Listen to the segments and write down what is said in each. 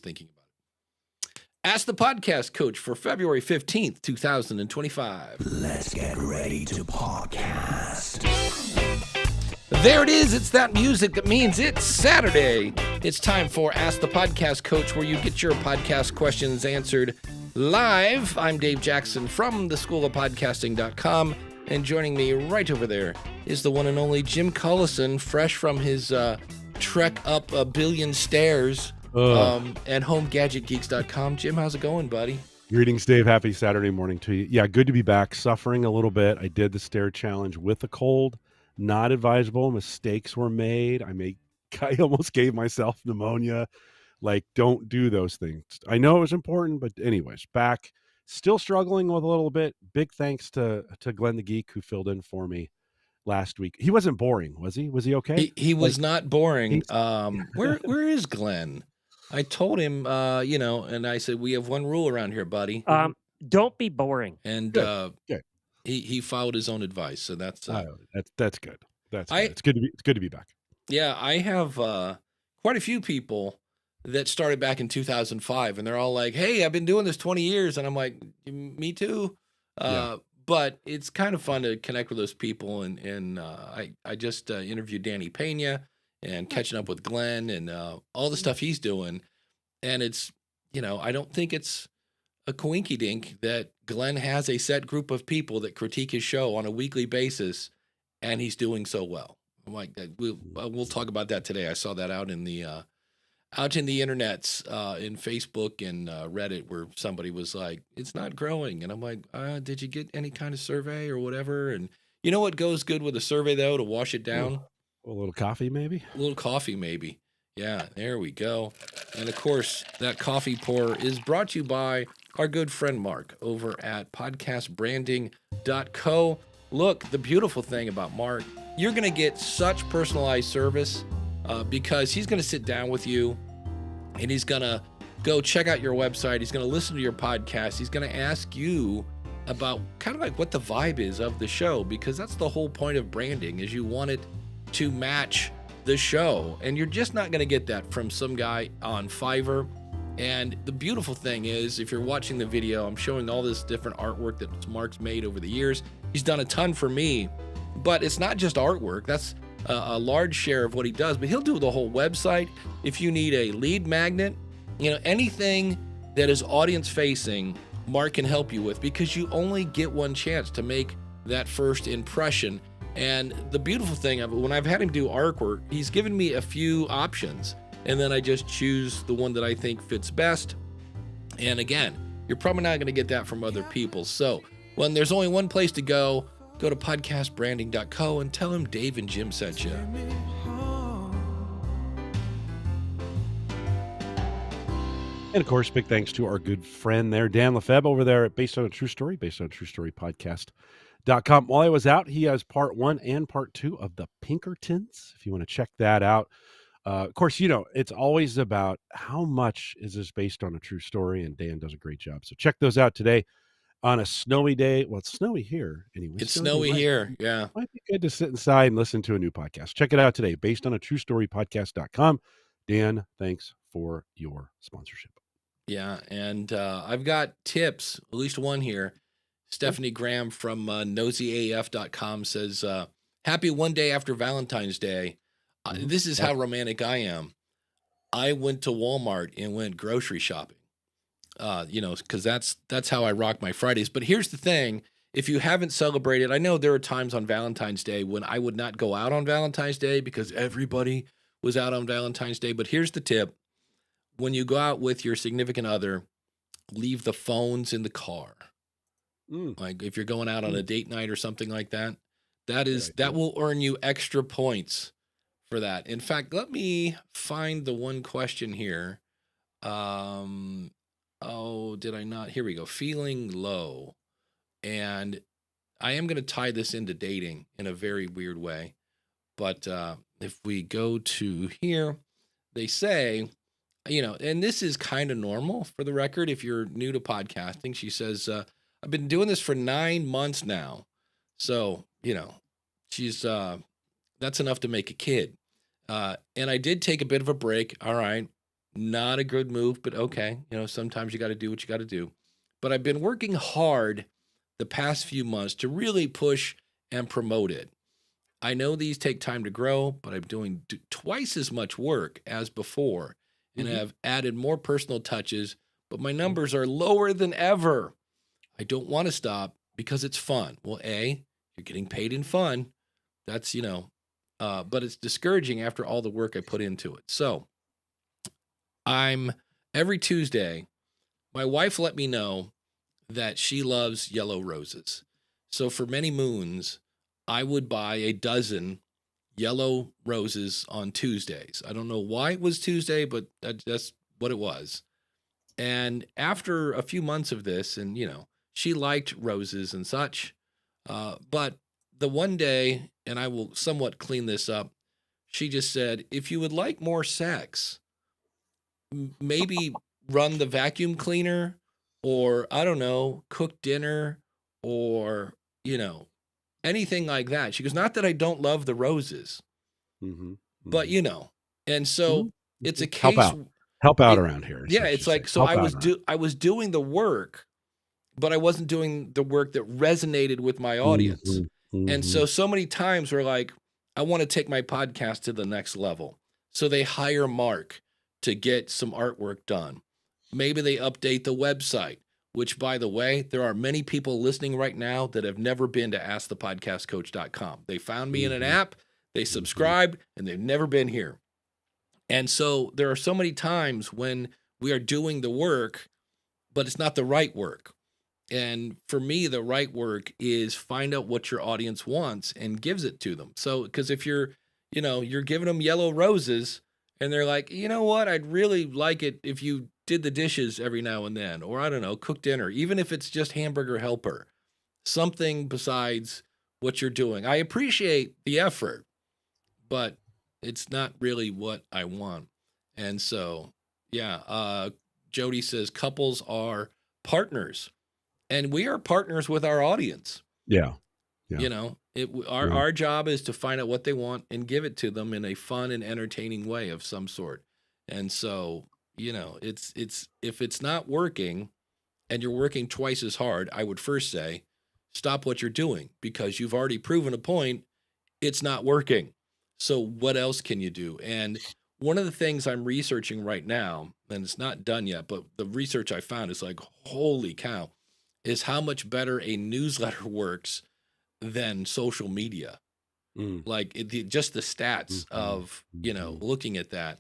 thinking about it. Ask the Podcast Coach for February 15th, 2025. Let's get ready to podcast. There it is. It's that music that means it's Saturday. It's time for Ask the Podcast Coach, where you get your podcast questions answered live. I'm Dave Jackson from theschoolofpodcasting.com, and joining me right over there is the one and only Jim Collison, fresh from his trek up a billion stairs and homegadgetgeeks.com. Jim, how's it going, buddy? Greetings, Dave. Happy Saturday morning to you. Yeah, good to be back. Suffering a little bit. I did the stair challenge with a cold. Not advisable. Mistakes were made. I almost gave myself pneumonia. Like, don't do those things. I know it was important, but anyways, back. Still struggling with a little bit. Big thanks to Glenn the Geek, who filled in for me last week. He wasn't boring, was he? Was he okay? He was not boring. Where is Glenn? I told him, and I said, we have one rule around here, buddy. Don't be boring. And Good. he followed his own advice, so that's good. That's good. It's good to be back. Yeah, I have quite a few people that started back in 2005, and they're all like, "Hey, I've been doing this 20 years," and I'm like, "Me too." But it's kind of fun to connect with those people, and I just interviewed Danny Pena and catching up with Glenn and all the stuff he's doing, and it's I don't think it's a coinky-dink that Glenn has a set group of people that critique his show on a weekly basis, and he's doing so well. I'm like, we'll talk about that today. I saw that out in the internets, in Facebook and Reddit, where somebody was like, it's not growing. And I'm like, did you get any kind of survey or whatever? And you know what goes good with a survey, though, to wash it down? A little coffee, maybe? A little coffee, maybe. Yeah, there we go. And, of course, that coffee pour is brought to you by our good friend Mark over at podcastbranding.co. Look, the beautiful thing about Mark, you're going to get such personalized service because he's going to sit down with you and he's going to go check out your website. He's going to listen to your podcast. He's going to ask you about kind of like what the vibe is of the show, because that's the whole point of branding, is you want it to match the show. And you're just not going to get that from some guy on Fiverr. And the beautiful thing is, if you're watching the video, I'm showing all this different artwork that Mark's made over the years. He's done a ton for me, but it's not just artwork. That's a large share of what he does, but he'll do the whole website. If you need a lead magnet, anything that is audience facing, Mark can help you with, because you only get one chance to make that first impression. And the beautiful thing of it, when I've had him do artwork, he's given me a few options, and then I just choose the one that I think fits best. And again, you're probably not going to get that from other people. So when there's only one place to go to podcastbranding.co and tell him Dave and Jim sent you. And of course, big thanks to our good friend there, Dan Lefebvre, over there at Based on a True Story podcast.com. While I was out, he has part 1 and part 2 of the Pinkertons, if you want to check that out. Of course, it's always about how much is this based on a true story, and Dan does a great job. So check those out today on a snowy day. Well, it's snowy here anyway. It's snowy here, yeah. Might be good to sit inside and listen to a new podcast. Check it out today, based on a true story podcast.com. Dan, thanks for your sponsorship. Yeah, and I've got tips, at least one here. Stephanie Graham from nosyaf.com says, happy one day after Valentine's Day. This is how romantic I am. I went to Walmart and went grocery shopping, because that's how I rock my Fridays. But here's the thing. If you haven't celebrated, I know there are times on Valentine's Day when I would not go out on Valentine's Day because everybody was out on Valentine's Day. But here's the tip. When you go out with your significant other, leave the phones in the car. Like if you're going out on a date night or something like that, that will earn you extra points for that. In fact, let me find the one question here. Did I not? Here we go. Feeling low. And I am going to tie this into dating in a very weird way. But if we go to here, they say, and this is kind of normal for the record. If you're new to podcasting, she says, I've been doing this for 9 months now. So, she's, that's enough to make a kid. And I did take a bit of a break. All right. Not a good move, but okay. Sometimes you got to do what you got to do. But I've been working hard the past few months to really push and promote it. I know these take time to grow, but I'm doing twice as much work as before and Mhm. have added more personal touches, but my numbers are lower than ever. I don't want to stop because it's fun. Well, you're getting paid in fun. That's, but it's discouraging after all the work I put into it. So I'm every Tuesday, my wife let me know that she loves yellow roses. So for many moons, I would buy a dozen yellow roses on Tuesdays. I don't know why it was Tuesday, but that's what it was. And after a few months of this, and she liked roses and such, but the one day, and I will somewhat clean this up, she just said, if you would like more sex, maybe run the vacuum cleaner, or I don't know, cook dinner, or, anything like that. She goes, not that I don't love the roses, Mhm. but Mhm. and so Mhm. it's a Mhm. Help case. out. Help out It, around here is yeah, what you it's say. like, so Help out around. I was doing the work, but I wasn't doing the work that resonated with my audience. Mhm. And Mhm. so many times we're like, I want to take my podcast to the next level. So they hire Mark to get some artwork done. Maybe they update the website, which, by the way, there are many people listening right now that have never been to askthepodcastcoach.com. They found me in an Mhm. app, they Mhm. subscribed, and they've never been here. And so there are so many times when we are doing the work, but it's not the right work. And for me, the right work is find out what your audience wants and gives it to them. So, because if you're giving them yellow roses and they're like, you know what, I'd really like it if you did the dishes every now and then, or I don't know, cook dinner, even if it's just hamburger helper, something besides what you're doing. I appreciate the effort, but it's not really what I want. And so, yeah, Jody says couples are partners, and we are partners with our audience. Yeah. Yeah. Yeah. Our job is to find out what they want and give it to them in a fun and entertaining way of some sort. And so, it's if it's not working and you're working twice as hard, I would first say stop what you're doing, because you've already proven a point it's not working. So what else can you do? And one of the things I'm researching right now, and it's not done yet, but the research I found is like, holy cow, is how much better a newsletter works than social media. Mm. Like just the stats Mhm. of, Mhm. looking at that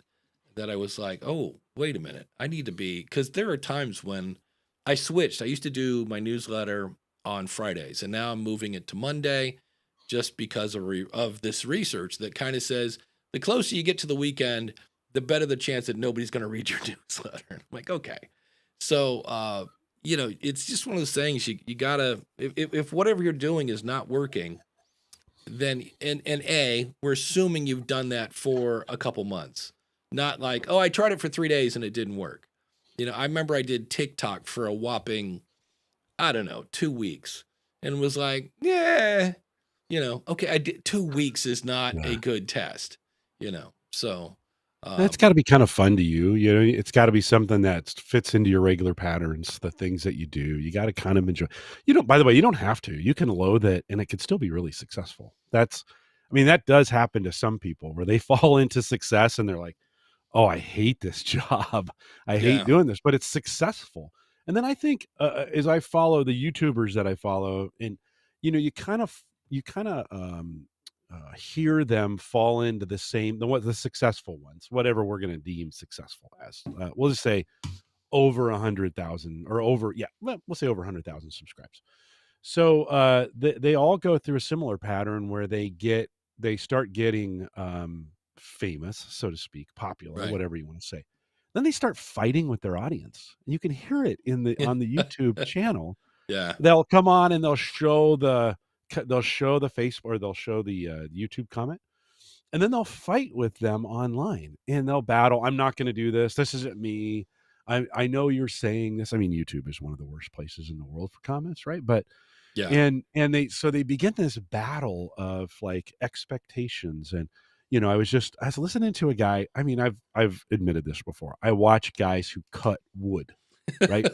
I was like, oh, wait a minute. I need to be, because there are times when I switched. I used to do my newsletter on Fridays, and now I'm moving it to Monday just because of this research that kind of says the closer you get to the weekend, the better the chance that nobody's going to read your newsletter. I'm like, okay. So, it's just one of those things you gotta, if whatever you're doing is not working, then we're assuming you've done that for a couple months, not like, oh, I tried it for 3 days and it didn't work. I remember I did TikTok for a whopping, I don't know, 2 weeks, and was like, yeah, okay, I did 2 weeks is not a Yeah. good test, so, It's um, gotta be kinda fun to you, it's gotta be something that fits into your regular patterns, the things that you do. You gotta kind of enjoy. By the way, you don't have to. You can loathe it, and it could still be really successful. That does happen to some people where they fall into success and they're like, "Oh, I hate this job. I hate yeah, doing this," but it's successful. And then I think, as I follow the YouTubers that I follow, and, you hear them fall into the successful ones, whatever we're gonna deem successful as. We'll just say over 100,000, or over, yeah, we'll say over 100,000 subscribers. So, they all go through a similar pattern where they start getting, famous, so to speak, popular, right. whatever you wanna say. Then they start fighting with their audience. You can hear it on the YouTube channel. Yeah, They'll come on and they'll show the face, or they'll show the, YouTube comment, and then they'll fight with them online, and they'll battle, "I'm not gonna do this. This isn't me. I know you're saying this." YouTube is one of the worst places in the world for comments, right? But yeah, and they begin this battle of, like, expectations, and I was listening to a guy. I mean, I've admitted this before. I watch guys who cut wood, right?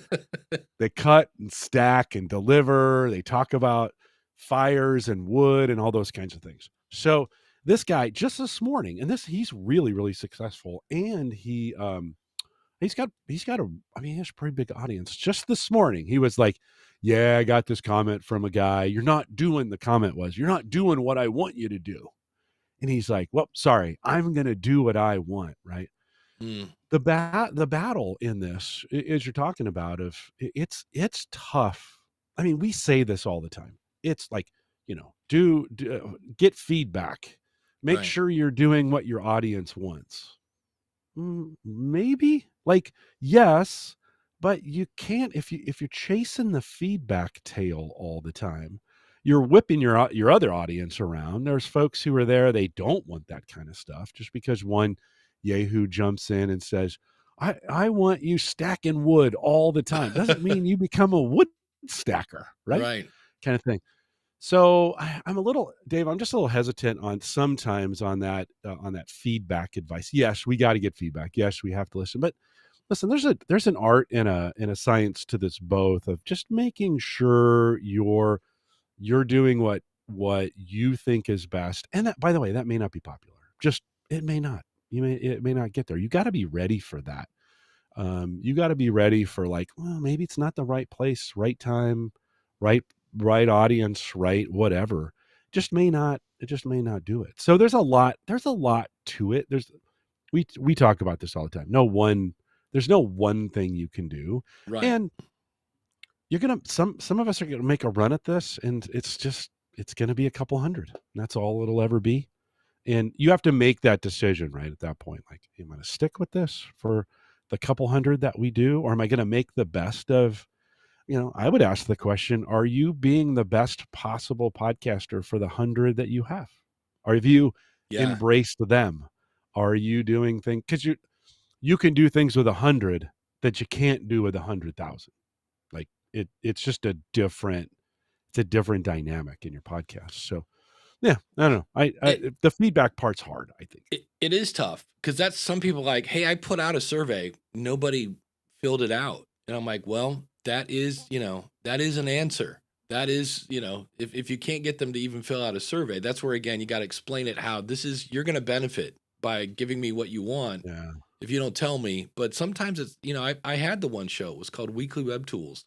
They cut and stack and deliver. They talk about fires and wood and all those kinds of things. So this guy just this morning, and he's really, really successful, and he's got he has a pretty big audience. Just this morning, he was like, "Yeah, I got this comment from a guy. You're not doing," the comment was, "You're not doing what I want you to do." And he's like, "Well, sorry, I'm going to do what I want," right? Mm, The battle in this, as you're talking about, it's tough. I mean, we say this all the time. It's like, get feedback. Make right. sure you're doing what your audience wants. Maybe, like, yes, but you can't if you're chasing the feedback tail all the time. You're whipping your other audience around. There's folks who are there, they don't want that kind of stuff. Just because one yahoo jumps in and says, I want you stacking wood all the time, doesn't mean you become a wood stacker, right? Right. Kind of thing. So Dave, I'm just a little hesitant on sometimes on that feedback advice. Yes, we got to get feedback. Yes, we have to listen. But listen, there's an art and a science to this both, of just making sure you're doing what you think is best. And that, by the way, that may not be popular. Just it may not. It may not get there. You got to be ready for that. You got to be ready for, like, well, maybe it's not the right place, right time, right right audience, right whatever. It just may not do it. So there's a lot to it. We talk about this all the time. There's no one thing you can do. Right. And you're gonna some of us are gonna make a run at this, and it's gonna be a couple hundred. And that's all it'll ever be. And you have to make that decision right at that point. Like, am I going to stick with this for the couple hundred that we do? Or am I going to make the best of, I would ask the question, are you being the best possible podcaster for the 100 that you have? Or have you Yeah. embraced them? Are you doing things, because you can do things with 100 that you can't do with 100,000. Like it's just it's a different dynamic in your podcast. So yeah, I don't know. The feedback part's hard, I think. It is tough because that's some people like, hey, I put out a survey, nobody filled it out. And I'm like, well, that is an answer. That is, if you can't get them to even fill out a survey, that's where, again, you got to explain it how you're going to benefit by giving me what you want. Yeah. If you don't tell me. But sometimes it's, I had the one show, it was called Weekly Web Tools.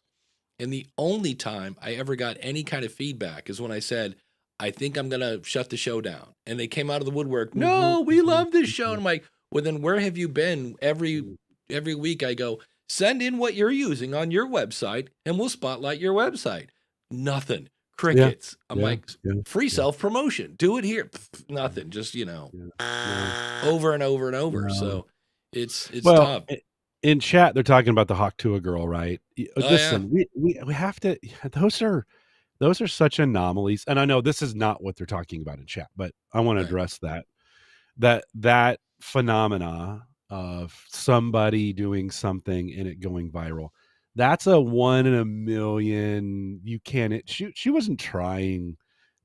And the only time I ever got any kind of feedback is when I said, I think I'm going to shut the show down. And they came out of the woodwork. No, we love this show. And I'm like, well, then where have you been? Every week I go, send in what you're using on your website and we'll spotlight your website. Nothing. Crickets. I'm like, free self-promotion. Do it here. Nothing. Just, over and over and over. So it's tough. In chat, they're talking about the Hawk-Tua girl, right? Listen, yeah. we have to, those are such anomalies. And I know this is not what they're talking about in chat, but I want to address that phenomena of somebody doing something and it going viral. That's a 1 in a million. She wasn't trying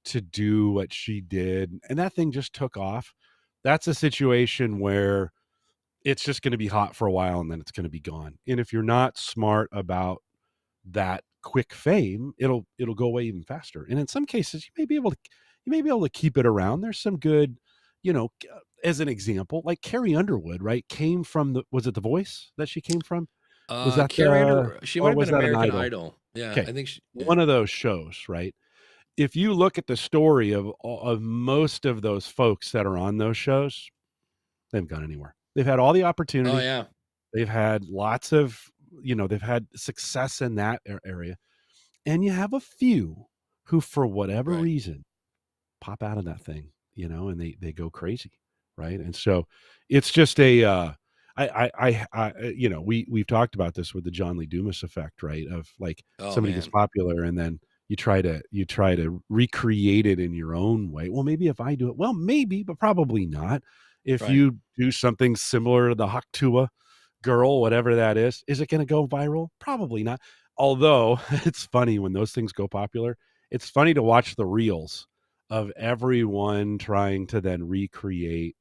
to do what she did, and that thing just took off. That's a situation where it's just going to be hot for a while and then it's going to be gone. And if you're not smart about that quick fame, it'll go away even faster. And in some cases, you may be able to keep it around. There's some good, as an example, like Carrie Underwood, right? Came from was it The Voice that she came from? Was that Carrie Underwood? She might have been American Idol. Yeah, okay. I think one of those shows, right? If you look at the story of most of those folks that are on those shows, they haven't gone anywhere. They've had all the opportunity. Oh yeah. They've had lots of, they've had success in that area. And you have a few who, for whatever reason, pop out of that thing, and they go crazy. Right. And so it's just we've talked about this with the John Lee Dumas effect, right? Of like somebody gets popular and then you try to recreate it in your own way. Well, maybe if I do it, well, maybe, but probably not. If you do something similar to the Hawk-Tua girl, whatever that is it going to go viral? Probably not. Although it's funny when those things go popular, it's funny to watch the reels of everyone trying to then recreate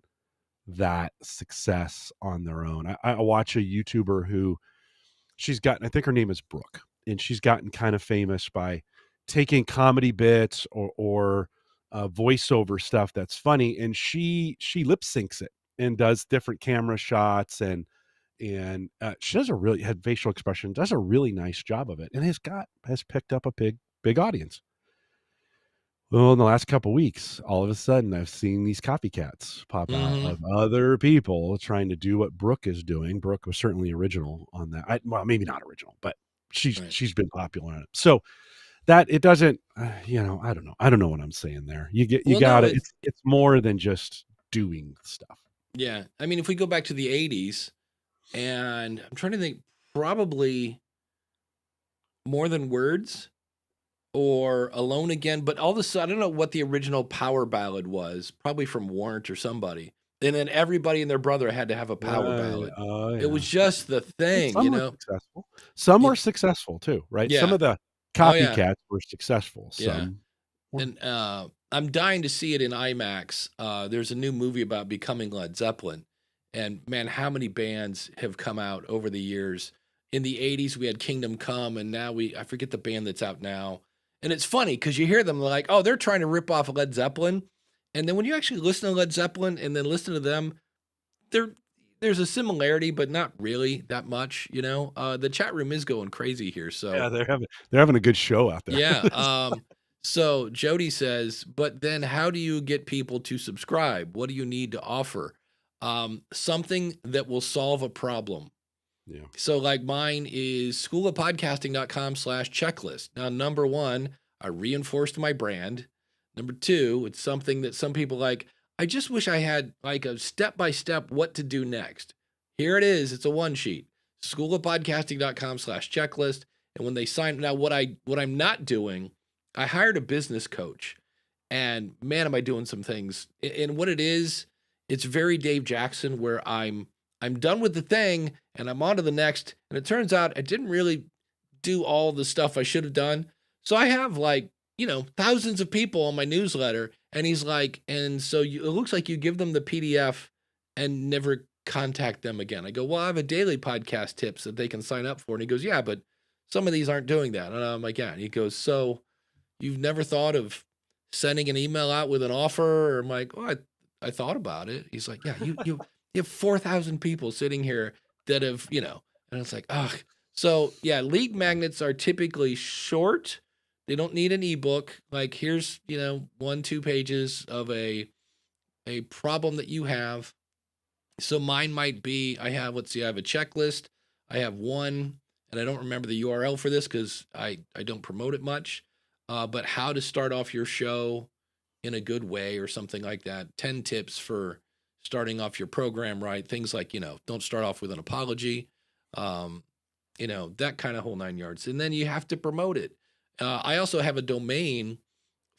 that success on their own. I watch a YouTuber who she's gotten, I think her name is Brooke, and she's gotten kind of famous by taking comedy bits or voiceover stuff that's funny, and she lip syncs it and does different camera shots, and she does a really had facial expression, does a really nice job of it, and has picked up a big audience. Well, in the last couple weeks, all of a sudden, I've seen these copycats pop out Mm-hmm. of other people trying to do what Brooke is doing. Brooke was certainly original on that. Well, maybe not original, but Right. she's been popular on it. So that it doesn't, I don't know. I don't know what I'm saying there. You Well, no, got it. It's more than just doing stuff. yeah. I mean, if we go back to the 80s, and I'm trying to think, probably More Than Words or Alone Again, but all of a sudden, I don't know what the original power ballad was, probably from Warrant or somebody. And then everybody and their brother had to have a power ballad. Oh It was yeah. just the And thing, some were successful. Some It, were successful too, right? Some yeah. of the Oh, yeah. copycats were successful. Yeah. Some weren't. And I'm dying to see it in IMAX. There's a new movie about becoming Led Zeppelin. And man, how many bands have come out over the years? In the 80s, we had Kingdom Come, and now I forget the band that's out now. And it's funny because you hear them like, oh, they're trying to rip off Led Zeppelin. And then when you actually listen to Led Zeppelin and then listen to them, there's a similarity, but not really that much, you know? The chat room is going crazy here. So Yeah, they're having a good show out there. yeah. So Jody says, but then how do you get people to subscribe? What do you need to offer? Something that will solve a problem. Yeah. So like mine is schoolofpodcasting.com/checklist. Now, number one, I reinforced my brand. Number two, it's something that some people like, I just wish I had like a step-by-step what to do next. Here it is. It's a one sheet. schoolofpodcasting.com/checklist. And when they sign, now what I'm not doing, I hired a business coach, and man, am I doing some things. And what it is, it's very Dave Jackson, where I'm done with the thing and I'm on to the next. And it turns out I didn't really do all the stuff I should have done. So I have like, thousands of people on my newsletter. And he's like, and so it looks like you give them the PDF and never contact them again. I go, well, I have a daily podcast tips that they can sign up for. And he goes, yeah, but some of these aren't doing that. And I'm like, yeah. And he goes, so you've never thought of sending an email out with an offer? Or I'm like, oh, I thought about it. He's like, yeah, you have 4,000 people sitting here that have, and it's like, ugh. So yeah, lead magnets are typically short. They don't need an ebook. Like here's, 1-2 pages of a problem that you have. So mine might be, I have a checklist. I have one, and I don't remember the URL for this because I don't promote it much. But how to start off your show in a good way or something like that. 10 tips for starting off your program right. Things like, don't start off with an apology. That kind of whole 9 yards. And then you have to promote it. I also have a domain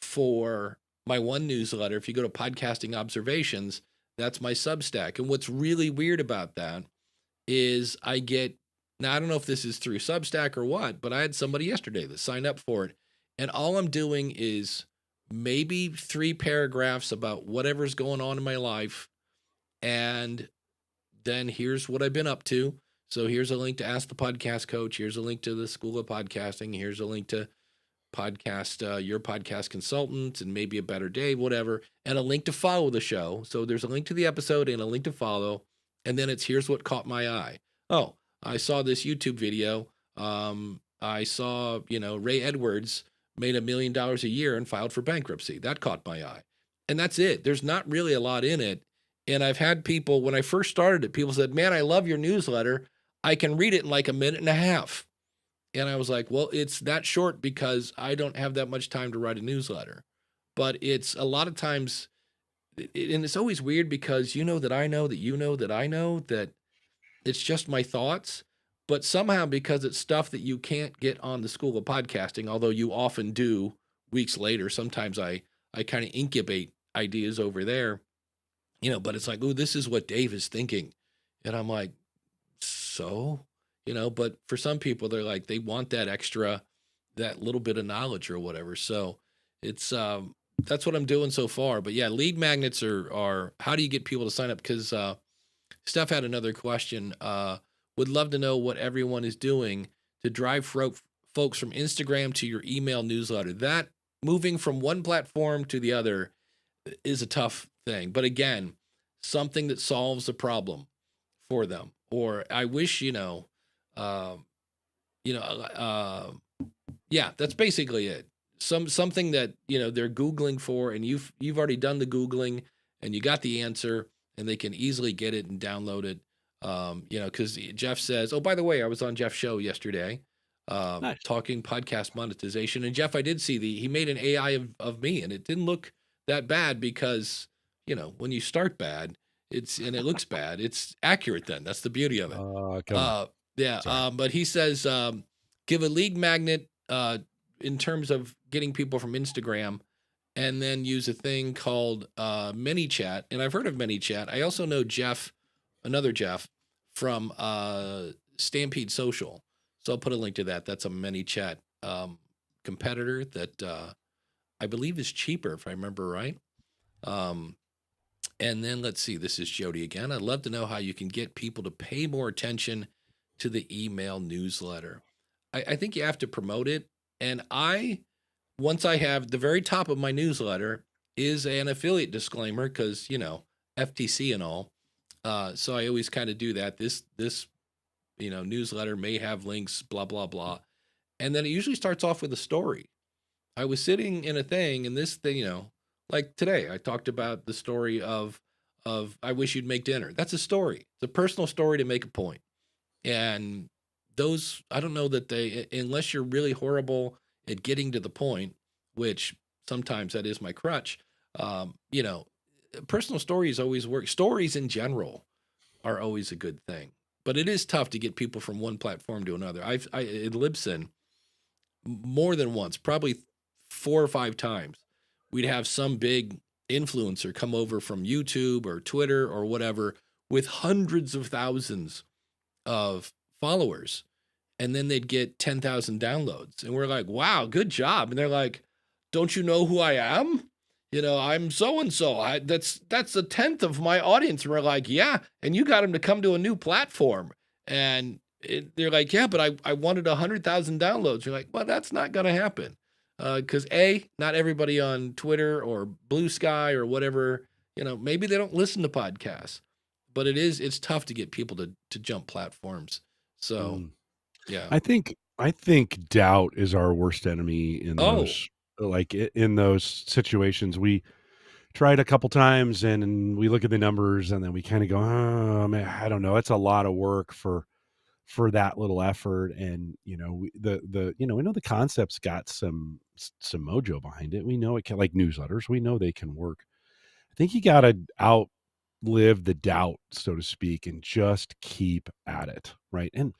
for my one newsletter. If you go to Podcasting Observations, that's my Substack. And what's really weird about that is now I don't know if this is through Substack or what, but I had somebody yesterday that signed up for it. And all I'm doing is maybe 3 paragraphs about whatever's going on in my life. And then here's what I've been up to. So here's a link to Ask the Podcast Coach. Here's a link to the School of Podcasting. Here's a link to your podcast consultant and maybe a better day, whatever, and a link to follow the show. So there's a link to the episode and a link to follow. And then here's what caught my eye. Oh, I saw this YouTube video. I saw, Ray Edwards made $1 million a year and filed for bankruptcy. That caught my eye. And that's it. There's not really a lot in it. And I've had people, when I first started it, people said, man, I love your newsletter. I can read it in like a minute and a half. And I was like, well, it's that short because I don't have that much time to write a newsletter. But it's a lot of times, and it's always weird because you know that I know that you know that I know that it's just my thoughts. But somehow, because it's stuff that you can't get on the School of Podcasting, although you often do weeks later, sometimes I kind of incubate ideas over there, but it's like, oh, this is what Dave is thinking. And I'm like, so, but for some people, they're like, they want that extra, that little bit of knowledge or whatever. So it's, that's what I'm doing so far. But yeah, lead magnets are how do you get people to sign up? Because Steph had another question. Would love to know what everyone is doing to drive folks from Instagram to your email newsletter. That moving from one platform to the other is a tough thing. But again, something that solves the problem for them. Or I wish, uh, you know, uh, yeah, that's basically it. Something that they're googling for, and you've already done the googling, and you got the answer, and they can easily get it and download it. Because Jeff says, "Oh, by the way, I was on Jeff's show yesterday, Nice. talking podcast monetization." And Jeff, I did see he made an AI of me, and it didn't look that bad because when you start bad, and it looks bad, it's accurate. Then that's the beauty of it. Come on. Yeah. Sorry. But he says, give a lead magnet in terms of getting people from Instagram, and then use a thing called ManyChat. And I've heard of ManyChat. I also know another Jeff from Stampede Social. So I'll put a link to that. That's a ManyChat competitor that I believe is cheaper, if I remember right. And then let's see, this is Jody again. I'd love to know how you can get people to pay more attention to the email newsletter. I think you have to promote it. And once I have the very top of my newsletter is an affiliate disclaimer because, FTC and all. So I always kind of do that. This newsletter may have links, blah, blah, blah. And then it usually starts off with a story. I was sitting in a thing, and this thing, like today, I talked about the story of I wish you'd make dinner. That's a story. It's a personal story to make a point. And those, I don't know that unless you're really horrible at getting to the point, which sometimes that is my crutch, personal stories always work. Stories in general are always a good thing. But it is tough to get people from one platform to another. I in Libsyn, more than once, probably 4 or 5 times, we'd have some big influencer come over from YouTube or Twitter or whatever with hundreds of thousands of followers, and then they'd get 10,000 downloads, and we're like, wow, good job. And they're like, don't you know who I am? I'm so and so. That's a 10th of my audience. And we're like, yeah, and you got them to come to a new platform, and they're like, yeah, but I wanted 100,000 downloads. You're like, well, that's not gonna happen, because not everybody on Twitter or Blue Sky or whatever, maybe they don't listen to podcasts. But it's tough to get people to jump platforms. So, yeah. I think doubt is our worst enemy in Oh, in those situations. We tried a couple times and we look at the numbers and then we kind of go, oh man, I don't know. It's a lot of work for that little effort. And we know the concept's got some mojo behind it. We know it can, like newsletters, we know they can work. I think you got to outlive the doubt, so to speak, and just keep at it, right? And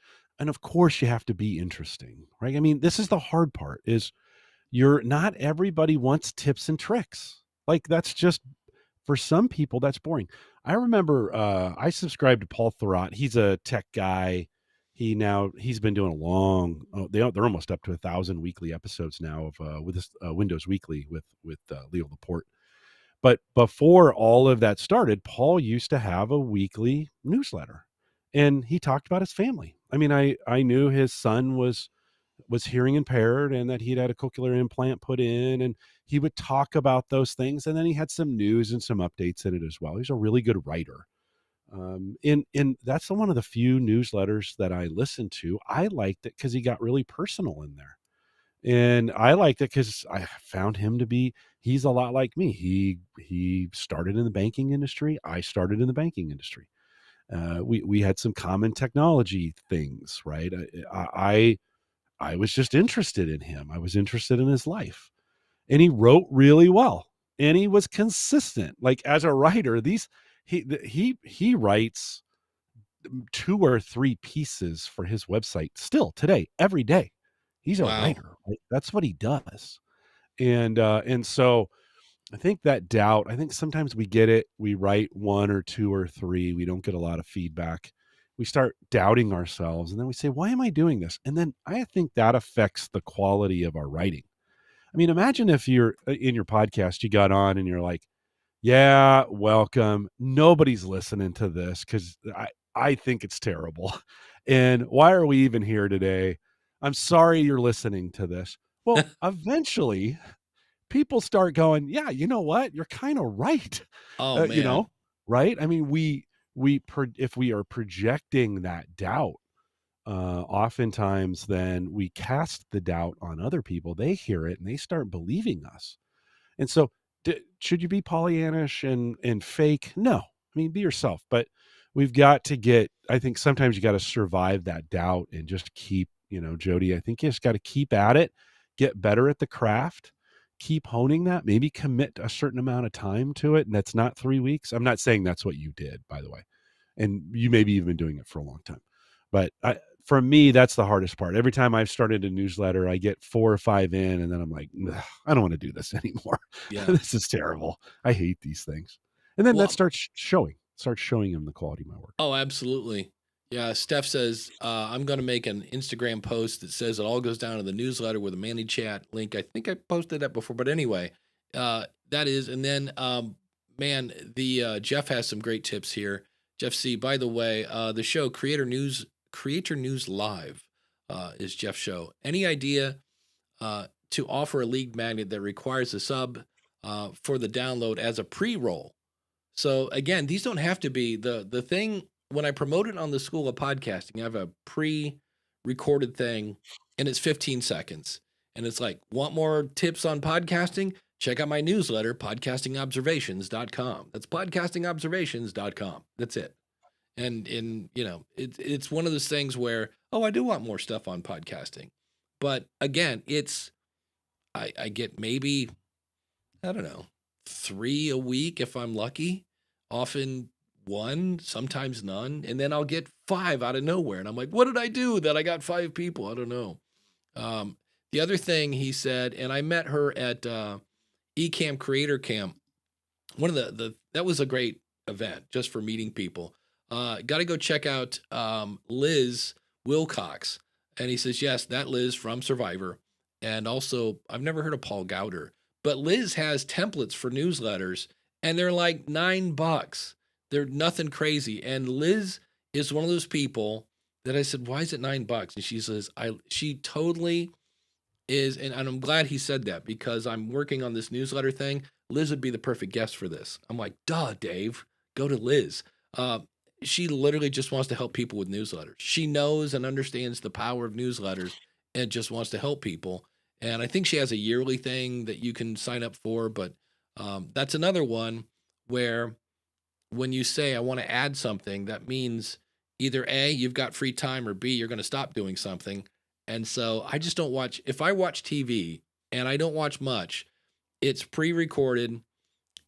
of course you have to be interesting, right? I mean, this is the hard part is not everybody wants tips and tricks. Like that's just, for some people, that's boring. I remember I subscribed to Paul Thurrott. He's a tech guy. He's been doing a long, they're almost up to 1,000 weekly episodes now of with this Windows Weekly with Leo Laporte. But before all of that started, Paul used to have a weekly newsletter, and he talked about his family. I mean, I knew his son was hearing impaired and that he'd had a cochlear implant put in, and he would talk about those things. And then he had some news and some updates in it as well. He's a really good writer. And that's one of the few newsletters that I listened to. I liked it because he got really personal in there. And I liked it because I found him to be, he's a lot like me. He started in the banking industry. I started in the banking industry. We had some common technology things, right? I was just interested in him. I was interested in his life, and he wrote really well, and he was consistent. Like as a writer, he writes 2 or 3 pieces for his website still today, every day. He's a wow. writer. Right? That's what he does. And so I think that doubt, I think sometimes we get it. We write 1 or 2 or 3. We don't get a lot of feedback. We start doubting ourselves, and then we say, why am I doing this? And then I think that affects the quality of our writing. I mean, imagine if you're in your podcast, you got on and you're like, yeah, welcome. Nobody's listening to this because I think it's terrible. And why are we even here today? I'm sorry you're listening to this. Well, eventually people start going, yeah, you know what? You're kind of right. Oh You man. know, right? I mean, if we are projecting that doubt, oftentimes then we cast the doubt on other people. They hear it and they start believing us. And so, should you be Pollyannish and fake? No, I mean, be yourself. But we've got to get. I think sometimes you got to survive that doubt and just keep. Jody, I think you just got to keep at it, get better at the craft, keep honing that. Maybe commit a certain amount of time to it, and that's not 3 weeks. I'm not saying that's what you did, by the way, and you maybe you've been doing it for a long time. But for me, that's the hardest part. Every time I've started a newsletter, I get 4 or 5 in, and then I'm like, I don't want to do this anymore. Yeah. This is terrible. I hate these things. And then that Well, starts showing them the quality of my work. oh, absolutely. Yeah. Steph says, I'm going to make an Instagram post that says it all goes down to the newsletter with a Manny chat link. I think I posted that before, but anyway, that is. And then, man, Jeff has some great tips here. Jeff C, by the way, the show Creator News Live, is Jeff's show. Any idea, to offer a lead magnet that requires a sub, for the download as a pre-roll? So again, these don't have to be the thing. When I promote it on the School of Podcasting, I have a pre-recorded thing, and it's 15 seconds. And it's like, want more tips on podcasting? Check out my newsletter, podcastingobservations.com. That's podcastingobservations.com. That's it. And it's one of those things where, oh, I do want more stuff on podcasting. But again, I get maybe, I don't know, 3 a week if I'm lucky, often 1, sometimes none. And then I'll get 5 out of nowhere. And I'm like, what did I do that I got 5 people? I don't know. The other thing he said, and I met her at Ecamm Creator Camp. One of that was a great event just for meeting people. Got to go check out Liz Wilcox. And he says, yes, that Liz from Survivor. And also, I've never heard of Paul Gowder, but Liz has templates for newsletters, and they're like $9. They're nothing crazy. And Liz is one of those people that I said, why is it $9? And she says, she totally is. And I'm glad he said that, because I'm working on this newsletter thing. Liz would be the perfect guest for this. I'm like, duh, Dave, go to Liz. She literally just wants to help people with newsletters. She knows and understands the power of newsletters and just wants to help people. And I think she has a yearly thing that you can sign up for. But that's another one where when you say, I want to add something, that means either A, you've got free time, or B, you're going to stop doing something. And so I just don't watch. If I watch TV, and I don't watch much, it's pre-recorded.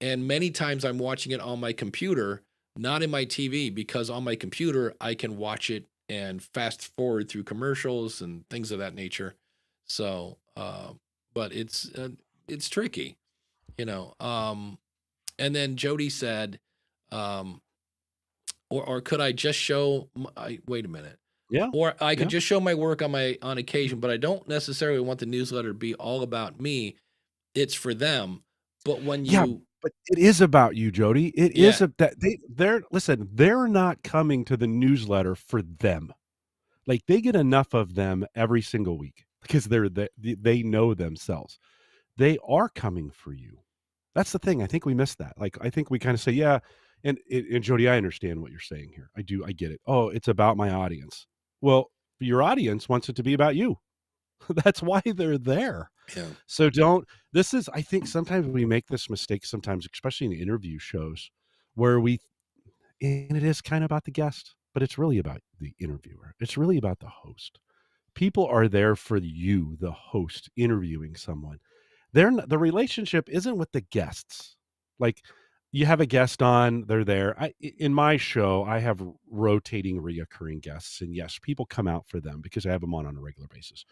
And many times I'm watching it on my computer, not in my TV, because on my computer, I can watch it and fast forward through commercials and things of that nature. So, but it's tricky, and then Jody said, or could I just show, wait a minute. Yeah. Or I could Yeah. just show my work on occasion, but I don't necessarily want the newsletter to be all about me. It's for them. But when Yeah, you, but it is about you, Jody. It is Yeah. that they're not coming to the newsletter for them. Like, they get enough of them every single week because they know themselves. They are coming for you. That's the thing. I think we miss that. Like, I think we kind of say, yeah, and Jody, I understand what you're saying here. I do. I get it. Oh, it's about my audience. Well, your audience wants it to be about you. That's why they're there. yeah, So I think sometimes we make this mistake sometimes, especially in interview shows, where and it is kind of about the guest, but it's really about the interviewer. It's really about the host. People are there for you, the host, interviewing someone. The relationship isn't with the guests. Like, you have a guest on, they're there. In my show, I have rotating, reoccurring guests, and yes, people come out for them because I have them on a regular basis.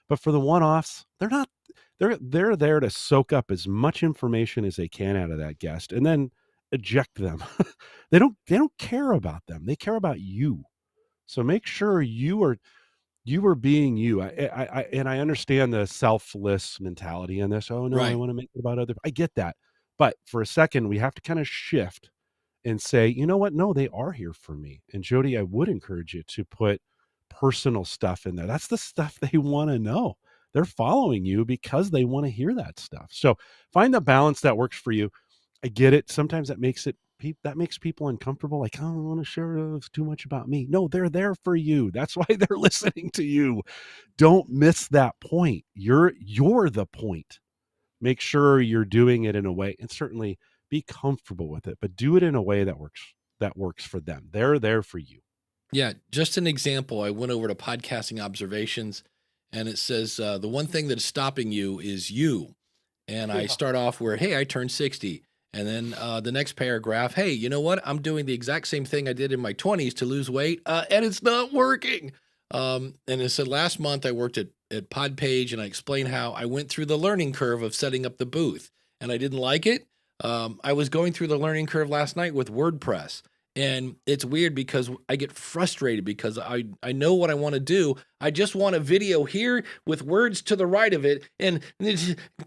But for the one-offs, they're not. They're there to soak up as much information as they can out of that guest, and then eject them. They don't care about them. They care about you. So make sure you are You were being you. And I understand the selfless mentality in this. Oh no, I Right. want to make it about other. I get that, but for a second, we have to kind of shift and say, you know what? No, they are here for me. And Jody, I would encourage you to put personal stuff in there. That's the stuff they want to know. They're following you because they want to hear that stuff. So find the balance that works for you. I get it. Sometimes that makes people uncomfortable. Like, oh, I don't want to share too much about me. No, they're there for you. That's why they're listening to you. Don't miss that point. You're the point. Make sure you're doing it in a way, and certainly be comfortable with it, but do it in a way that works for them. They're there for you. Yeah, just an example. I went over to podcasting observations, and it says the one thing that is stopping you is you. And I start off where, hey, I turned 60. And then the next paragraph, hey, you know what? I'm doing the exact same thing I did in my 20s to lose weight, and it's not working. And it said last month I worked at Podpage, and I explained how I went through the learning curve of setting up the booth, and I didn't like it. I was going through the learning curve last night with WordPress. And it's weird because I get frustrated because I know what I want to do. I just want a video here with words to the right of it and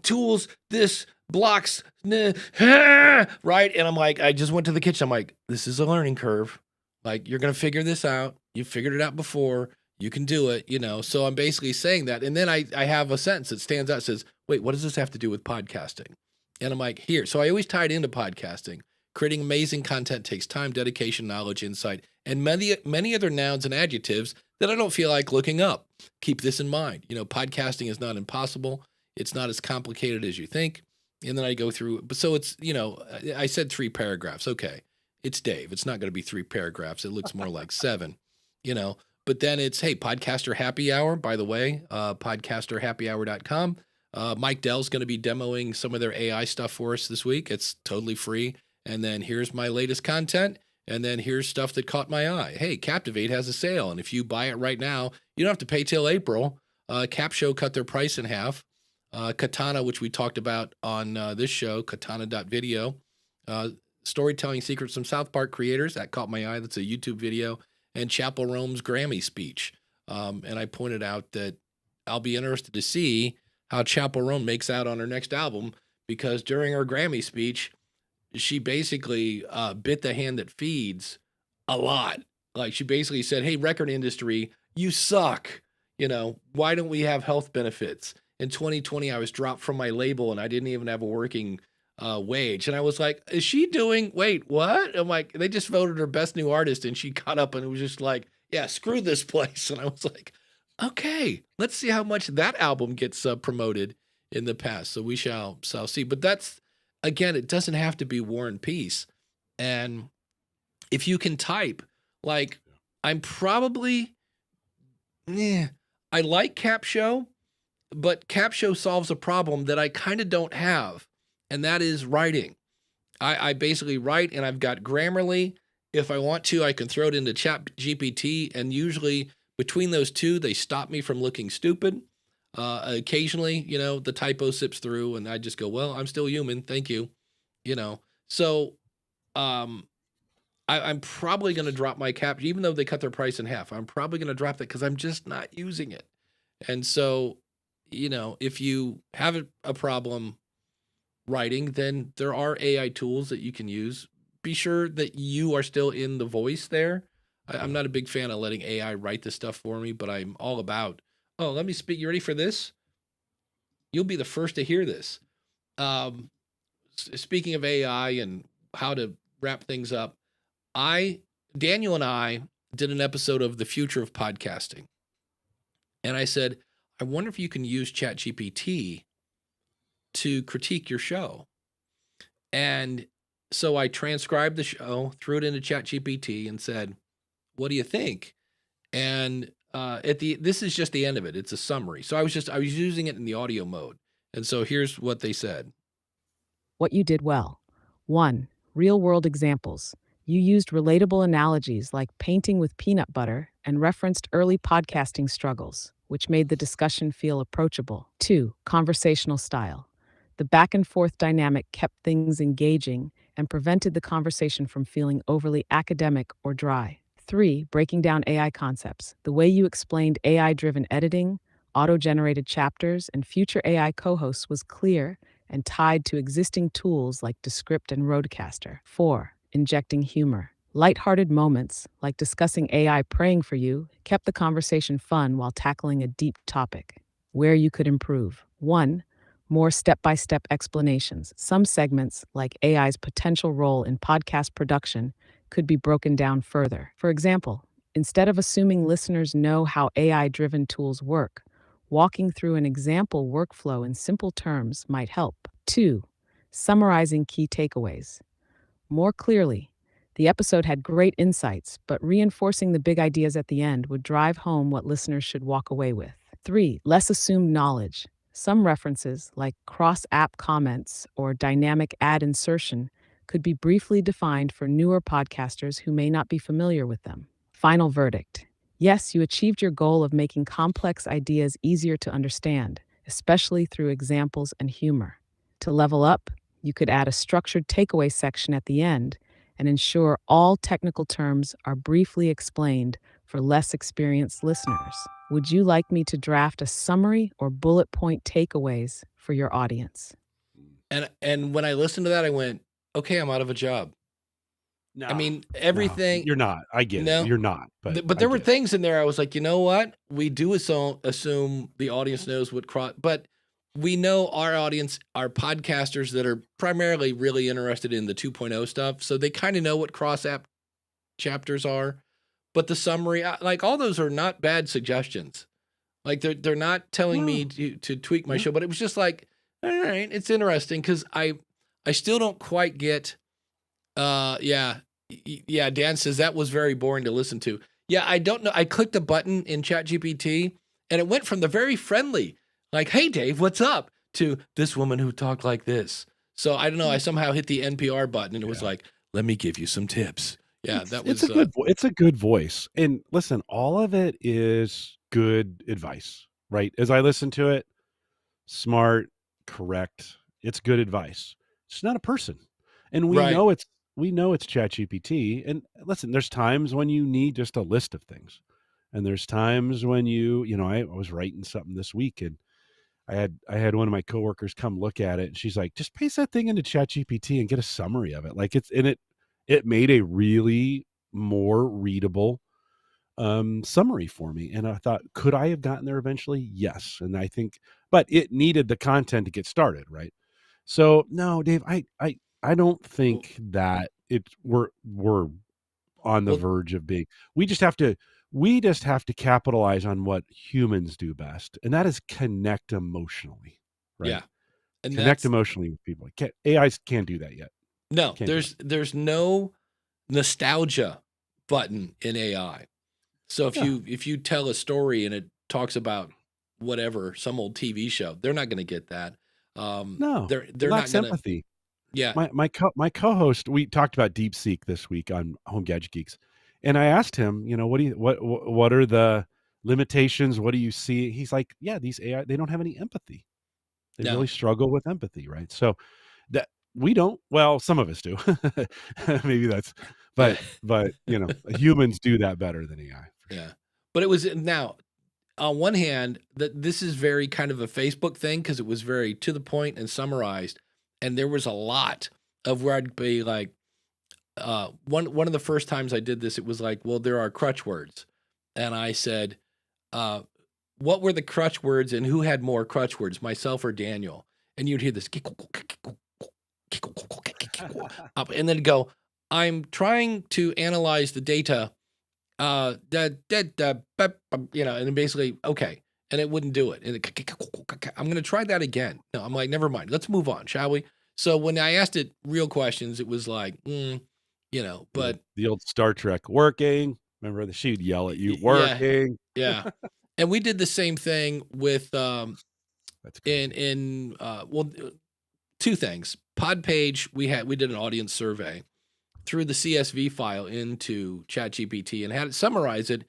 tools, this, blocks, right? And I'm like, I just went to the kitchen. I'm like, this is a learning curve. Like, you're going to figure this out. You figured it out before. You can do it, So I'm basically saying that. And then I have a sentence that stands out, says, wait, what does this have to do with podcasting? And I'm like, here. So I always tie it into podcasting. Creating amazing content takes time, dedication, knowledge, insight, and many other nouns and adjectives that I don't feel like looking up. Keep this in mind. Podcasting is not impossible. It's not as complicated as you think. And then I go through, so it's, I said 3 paragraphs. Okay. It's Dave. It's not going to be 3 paragraphs. It looks more like 7, but then it's, hey, Podcaster Happy Hour, by the way, podcasterhappyhour.com. Mike Dell's going to be demoing some of their AI stuff for us this week. It's totally free. And then here's my latest content. And then here's stuff that caught my eye. Hey, Captivate has a sale. And if you buy it right now, you don't have to pay till April. Capshow cut their price in half. Katana, which we talked about on this show, katana.video. Storytelling Secrets from South Park creators. That caught my eye. That's a YouTube video. And Chapel Rome's Grammy speech. And I pointed out that I'll be interested to see how Chapel Rome makes out on her next album, because during her Grammy speech, she basically bit the hand that feeds a lot. Like, she basically said, hey, record industry, you suck. Why don't we have health benefits? In 2020, I was dropped from my label and I didn't even have a working wage. And I was like, is she doing, wait, what? I'm like, they just voted her best new artist and she got up and it was just like, yeah, screw this place. And I was like, okay, let's see how much that album gets promoted in the past. So we shall see. But that's, again, it doesn't have to be War and Peace. And if you can type, like, I'm probably, I like Capshow, but Capshow solves a problem that I kind of don't have, and that is writing. I basically write, and I've got Grammarly. If I want to, I can throw it into ChatGPT, and usually between those two, they stop me from looking stupid. Occasionally, the typo sips through and I just go, well, I'm still human. Thank you. So, I'm probably going to drop my cap, even though they cut their price in half. I'm probably going to drop that because I'm just not using it. And so, if you have a problem writing, then there are AI tools that you can use. Be sure that you are still in the voice there. I'm not a big fan of letting AI write the stuff for me, but I'm all about, oh, let me speak. You ready for this? You'll be the first to hear this. Speaking of AI and how to wrap things up, Daniel and I did an episode of The Future of Podcasting. And I said, I wonder if you can use ChatGPT to critique your show. And so I transcribed the show, threw it into ChatGPT and said, what do you think? And this is just the end of it. It's a summary. So I was using it in the audio mode. And so here's what they said. What you did well. 1. Real-world examples. You used relatable analogies like painting with peanut butter and referenced early podcasting struggles, which made the discussion feel approachable. 2. Conversational style. The back-and-forth dynamic kept things engaging and prevented the conversation from feeling overly academic or dry. 3. Breaking down AI concepts. The way you explained AI-driven editing, auto-generated chapters, and future AI co-hosts was clear and tied to existing tools like Descript and Rodecaster. 4. Injecting humor. Lighthearted moments, like discussing AI praying for you, kept the conversation fun while tackling a deep topic. Where you could improve. 1. More step-by-step explanations. Some segments, like AI's potential role in podcast production, could be broken down further. For example, instead of assuming listeners know how AI-driven tools work, walking through an example workflow in simple terms might help. 2. Summarizing key takeaways. More clearly, the episode had great insights, but reinforcing the big ideas at the end would drive home what listeners should walk away with. 3. Less assumed knowledge. Some references, like cross-app comments or dynamic ad insertion, could be briefly defined for newer podcasters who may not be familiar with them. Final verdict. Yes, you achieved your goal of making complex ideas easier to understand, especially through examples and humor. To level up, you could add a structured takeaway section at the end and ensure all technical terms are briefly explained for less experienced listeners. Would you like me to draft a summary or bullet point takeaways for your audience? And when I listened to that, I went, okay, I'm out of a job. No, I mean, no, everything. you're not. I get it. No. You're not. But But I there were get it. things in there I was like, you know what? We do assume the audience knows what but we know our audience are podcasters that are primarily really interested in the 2.0 stuff. So they kind of know what cross app chapters are. But the summary, like all those are not bad suggestions. Like they're not telling me to tweak my show, but it was just like, all right, it's interesting because I still don't quite get yeah, Dan says that was very boring to listen to. Yeah, I don't know. I clicked a button in ChatGPT and it went from the very friendly, like, hey, Dave, what's up, to this woman who talked like this. So I don't know. I somehow hit the NPR button and it was like, let me give you some tips. Yeah, that was it's a good voice. And listen, all of it is good advice, right? As I listen to it, smart, correct. It's good advice. It's not a person. And right. we know it's ChatGPT. And listen, there's times when you need just a list of things. And there's times when I was writing something this week and I had one of my coworkers come look at it and she's like, just paste that thing into ChatGPT and get a summary of it. Like it made a really more readable summary for me. And I thought, could I have gotten there eventually? Yes. And I think, but it needed the content to get started, right? So no, Dave, I don't think that we're on the verge of being. We just have to capitalize on what humans do best, and that is connect emotionally, right? Yeah. And connect emotionally with people. AIs can't do that yet. No, there's no nostalgia button in AI. So if you tell a story and it talks about whatever, some old TV show, they're not going to get that. No, they're lacks not going to. empathy. Yeah. My co-host, we talked about DeepSeek this week on Home Gadget Geeks, and I asked him, what are the limitations? What do you see? He's like, yeah, these AI, they don't have any empathy. They No. really struggle with empathy, right? So that we don't. Well, some of us do. Maybe that's, but humans do that better than AI. Yeah. But it was now, on one hand, that this is very kind of a Facebook thing because it was very to the point and summarized. And there was a lot of where I'd be like, one of the first times I did this, it was like, well, there are crutch words. And I said, what were the crutch words and who had more crutch words, myself or Daniel? And you'd hear this, and then go, I'm trying to analyze the data, and then basically, okay. And it wouldn't do it. And I'm going to try that again. No, I'm like, never mind. Let's move on, shall we? So when I asked it real questions, it was like, but the old Star Trek working. Remember she'd yell at you, working. Yeah. And we did the same thing with, That's crazy. two things. Podpage, we did an audience survey, threw the CSV file into ChatGPT and had it summarize it.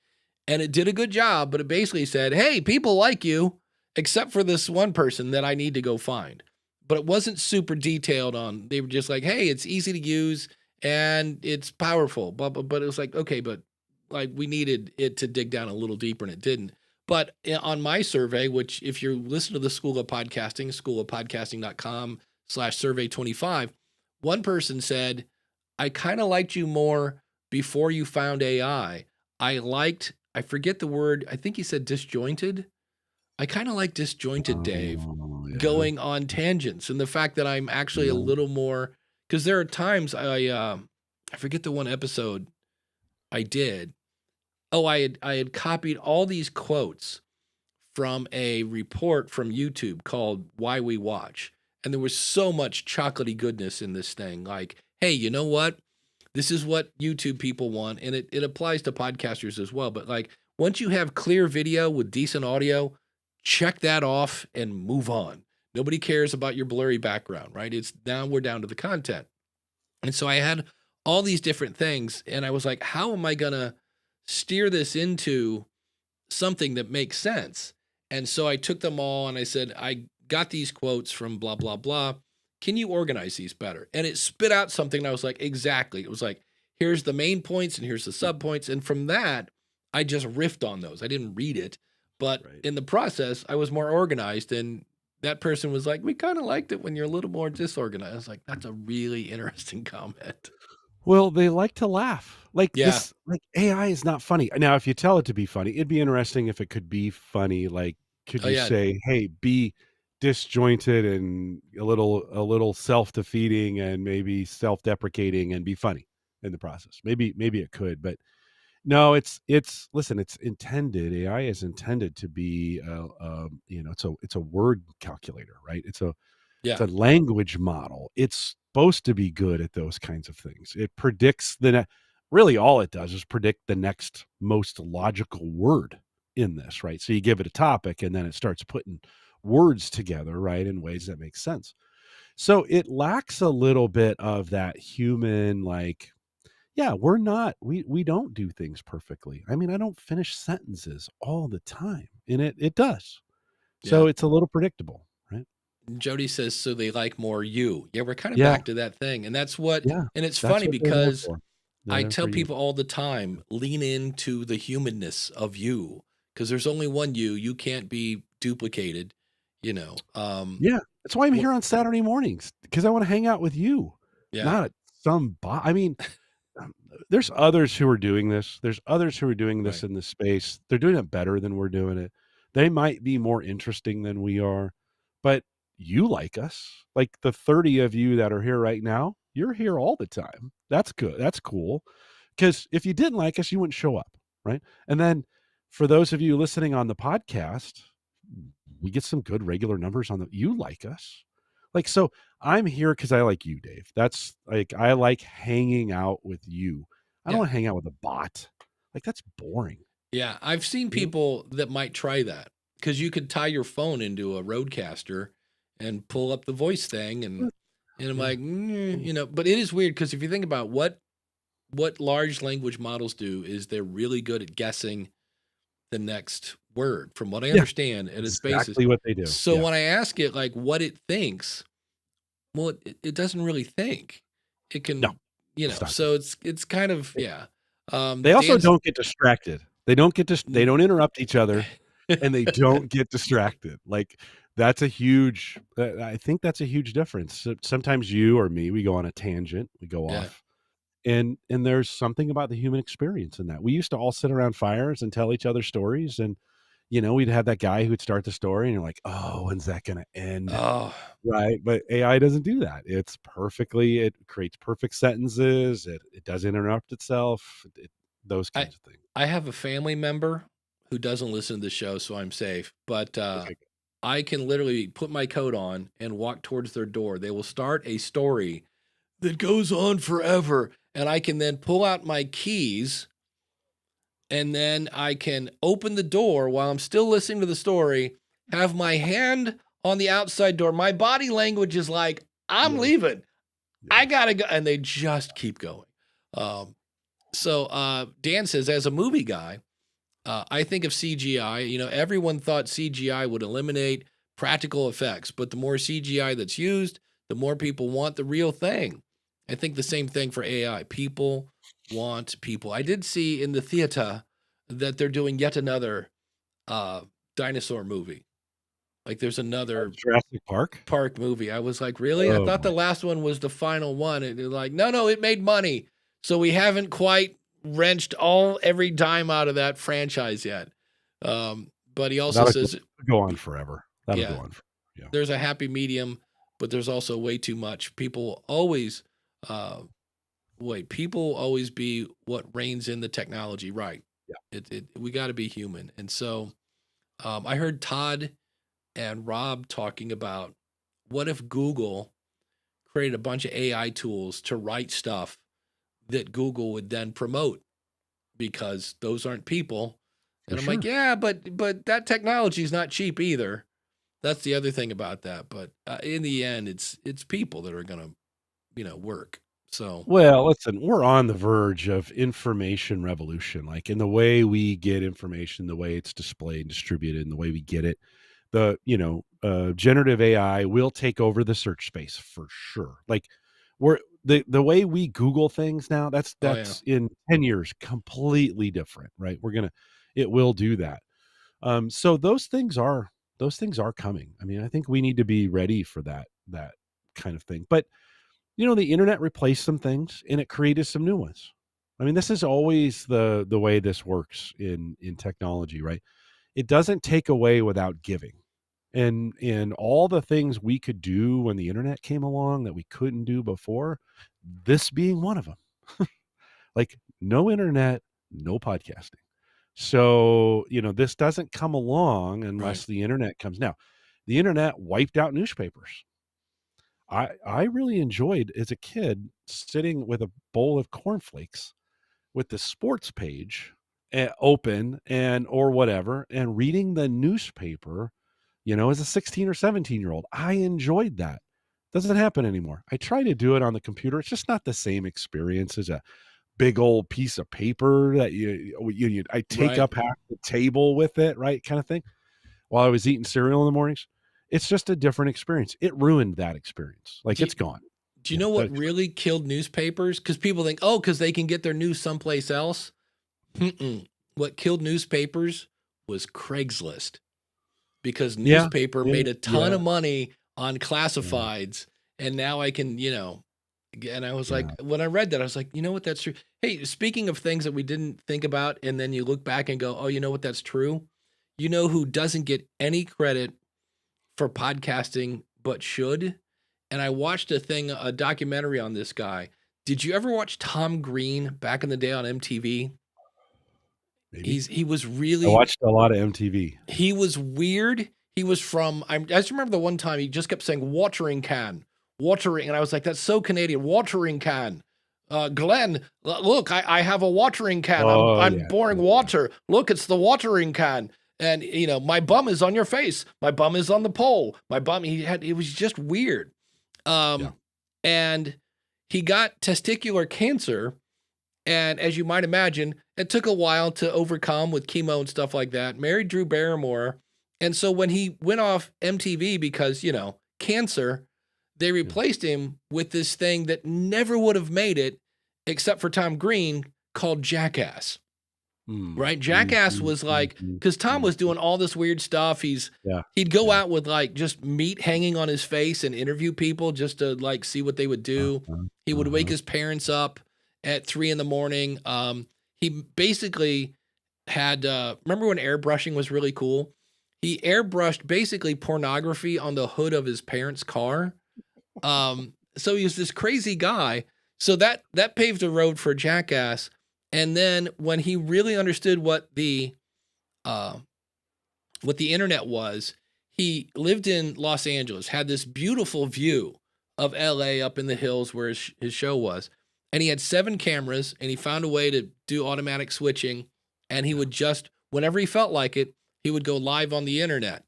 And it did a good job, but it basically said, hey, people like you, except for this one person that I need to go find. But it wasn't super detailed on, they were just like, hey, it's easy to use and it's powerful. But it was like, okay, but like we needed it to dig down a little deeper and it didn't. But on my survey, which if you listen to the School of Podcasting, schoolofpodcasting.com/survey25, one person said, I kind of liked you more before you found AI. I forget the word, I think he said disjointed. I kind of like disjointed, Dave, Oh, yeah. going on tangents, and the fact that I'm actually a little more, because there are times I forget the one episode I did. Oh, I had copied all these quotes from a report from YouTube called Why We Watch. And there was so much chocolatey goodness in this thing. Like, hey, you know what? This is what YouTube people want. And it applies to podcasters as well. But like, once you have clear video with decent audio, check that off and move on. Nobody cares about your blurry background, right? It's now we're down to the content. And so I had all these different things. And I was like, how am I going to steer this into something that makes sense? And so I took them all and I said, I got these quotes from blah, blah, blah. Can you organize these better? And it spit out something. And I was like, exactly. It was like, here's the main points and here's the sub points. And from that, I just riffed on those. I didn't read it, but in the process, I was more organized. And that person was like, we kind of liked it when you're a little more disorganized. I was like, that's a really interesting comment. Well, they like to laugh. Like Yeah. this, like AI is not funny. Now, if you tell it to be funny, it'd be interesting if it could be funny. Like, could Oh, you yeah. say, hey, be disjointed and a little self-defeating and maybe self-deprecating and be funny in the process? Maybe it could, but no, listen, it's intended. AI is intended to be, it's a word calculator, right? It's a Yeah. language model. It's supposed to be good at those kinds of things. It predicts really all it does is predict the next most logical word in this, right? So you give it a topic and then it starts putting words together, right, in ways that make sense. So it lacks a little bit of that human, like, yeah, we don't do things perfectly. I mean, I don't finish sentences all the time, and it does. So Yeah. it's a little predictable, right? Jody says, so they like more you. Yeah, we're kind of Yeah. back to that thing. And that's what, Yeah, and it's that's funny what they're there because for. They're I there tell for you. people all the time, lean into the humanness of you because there's only one you. You can't be duplicated, Yeah, that's why I'm here on Saturday mornings, because I want to hang out with you, Yeah. not I mean, there's others who are doing this. There's others who are doing this Right. in this space. They're doing it better than we're doing it. They might be more interesting than we are, but you like us. Like the 30 of you that are here right now, you're here all the time. That's good. That's cool. Because if you didn't like us, you wouldn't show up, right? And then for those of you listening on the podcast, we get some good regular numbers on you like us. Like, so I'm here because I like you, Dave. That's like, I like hanging out with you. I don't Yeah. want to hang out with a bot. Like, that's boring. Yeah. I've seen people that might try that because you could tie your phone into a Roadcaster and pull up the voice thing. And I'm like, but it is weird because if you think about what large language models do is they're really good at guessing the next word from what I understand at its basis. Exactly what they do. So Yeah. when I ask it like what it thinks, well, it doesn't really think. It can, No, it's not so it's kind of, They also Dan's- don't get distracted. They don't interrupt each other, and they don't get distracted. Like, that's a huge, I think that's a huge difference. Sometimes you or me, we go on a tangent, we go Yeah. off. And there's something about the human experience in that. We used to all sit around fires and tell each other stories, and we'd have that guy who'd start the story and you're like, oh, when's that going to end? Oh, Right. But AI doesn't do that. It creates perfect sentences. It doesn't interrupt itself. Those kinds of things. I have a family member who doesn't listen to the show, so I'm safe. But Okay. I can literally put my coat on and walk towards their door. They will start a story that goes on forever. And I can then pull out my keys and then I can open the door while I'm still listening to the story, have my hand on the outside door. My body language is like, I'm leaving. I gotta go. And they just keep going. So Dan says, as a movie guy, I think of CGI. Everyone thought CGI would eliminate practical effects, but the more CGI that's used, the more people want the real thing. I think the same thing for AI. People want people. I did see in the theater that they're doing yet another dinosaur movie. Like there's another Jurassic Park. park movie. I was like, really? I Oh thought my. the last one was the final one. And they're like, no, it made money. So we haven't quite wrenched every dime out of that franchise yet. But he also That'll says, go on forever. That'll yeah, go on. Yeah. there's a happy medium, but there's also way too much. People always people always be what reigns in the technology, right? Yeah. We got to be human. And so I heard Todd and Rob talking about what if Google created a bunch of AI tools to write stuff that Google would then promote because those aren't people. For And I'm sure. like, yeah, but that technology is not cheap either. That's the other thing about that. But in the end, it's people that are gonna, work. So Well, listen, we're on the verge of information revolution, like in the way we get information, the way it's displayed and distributed, and the way we get it. Generative AI will take over the search space for sure. Like we're the way we Google things now, that's oh yeah, in 10 years completely different, right? It will do that. So those things are coming. I mean, I think we need to be ready for that kind of thing. But the internet replaced some things and it created some new ones. I mean, this is always the way this works in technology, right? It doesn't take away without giving. And all the things we could do when the internet came along that we couldn't do before, this being one of them. Like no internet, no podcasting. So, this doesn't come along right. unless the internet comes. Now, the internet wiped out newspapers. I really enjoyed as a kid sitting with a bowl of cornflakes with the sports page open or whatever and reading the newspaper, as a 16 or 17-year-old. I enjoyed that. Doesn't happen anymore. I try to do it on the computer. It's just not the same experience as a big old piece of paper that I take Right. up half the table with it, right? Kind of thing. While I was eating cereal in the mornings. It's just a different experience. It ruined that experience. Like Do, it's gone. do you Yeah. know what That really killed newspapers? Because people think, oh, because they can get their news someplace else. Mm-mm. What killed newspapers was Craigslist, because yeah. newspaper Yeah. made a ton Yeah. of money on Yeah. classifieds, and now I can, and I was like, Yeah. when I read that, I was like, you know what, that's true. Hey, speaking of things that we didn't think about, and then you look back and go, oh, you know what, that's true. You know who doesn't get any credit for podcasting but should? And I watched a documentary on this guy. Did you ever watch Tom Green back in the day on MTV? Maybe. He was I really watched a lot of MTV. he was weird. He was from I just remember the one time he just kept saying watering can, watering, and I was like, that's so Canadian, watering can. Glenn, look, I have a watering can. Oh I'm yeah. pouring Yeah. water. Look, it's the watering can. And my bum is on your face. My bum is on the pole. My bum. It was just weird. Yeah. And he got testicular cancer. And as you might imagine, it took a while to overcome with chemo and stuff like that. Married Drew Barrymore. And so when he went off MTV because, cancer, they replaced him with this thing that never would have made it except for Tom Green, called Jackass. Right? Jackass was like, because Tom was doing all this weird stuff. Yeah. He'd go Yeah. out with like just meat hanging on his face and interview people just to like see what they would do. He would wake his parents up at 3 a.m. He basically had, remember when airbrushing was really cool? He airbrushed basically pornography on the hood of his parents' car. So he was this crazy guy. So that paved the road for Jackass. And then when he really understood what the internet was, he lived in Los Angeles, had this beautiful view of LA up in the hills where his show was. And he had 7 cameras, and he found a way to do automatic switching. And he would just, whenever he felt like it, he would go live on the internet.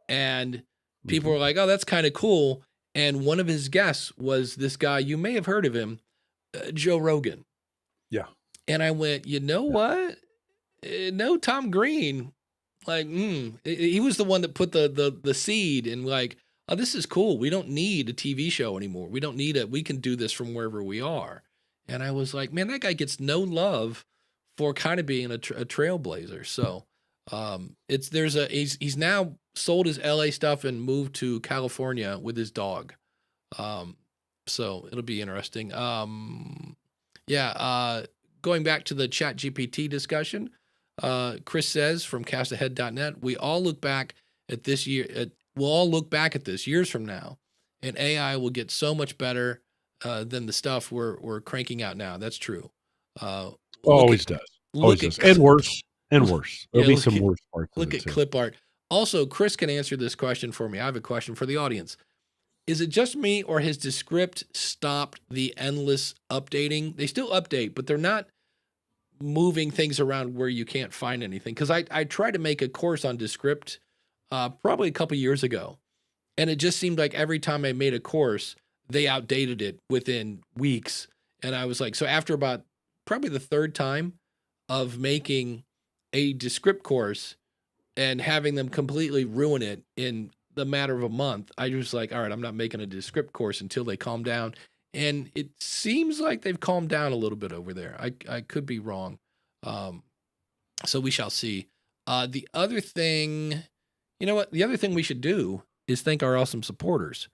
And people were like, oh, that's kind of cool. And one of his guests was this guy, you may have heard of him, Joe Rogan. Yeah. And I went, you know what? No, Tom Green. Like, he was the one that put the seed and like, this is cool. We don't need a TV show anymore. We don't need it. We can do this from wherever we are. And I was like, man, that guy gets no love for kind of being a trailblazer. So he's now sold his LA stuff and moved to California with his dog. So it'll be interesting. Going back to the Chat GPT discussion, Chris says from castahead.net, we'll all look back at this years from now, and AI will get so much better than the stuff we're cranking out now. That's true. Always does. And worse. There'll be some worse parts. Look at clip art. Also, Chris can answer this question for me. I have a question for the audience. Is it just me, or has Descript stopped the endless updating? They still update, but they're not moving things around where you can't find anything. Because I tried to make a course on Descript probably a couple years ago, and it just seemed like every time I made a course, they outdated it within weeks. And I was like, so after about probably the third time of making a Descript course and having them completely ruin it in the matter of a month, I was like, all right, I'm not making a Descript course until they calm down. And it seems like they've calmed down a little bit over there. I could be wrong. So we shall see. The other thing, you know what? The other thing we should do is thank our awesome supporters,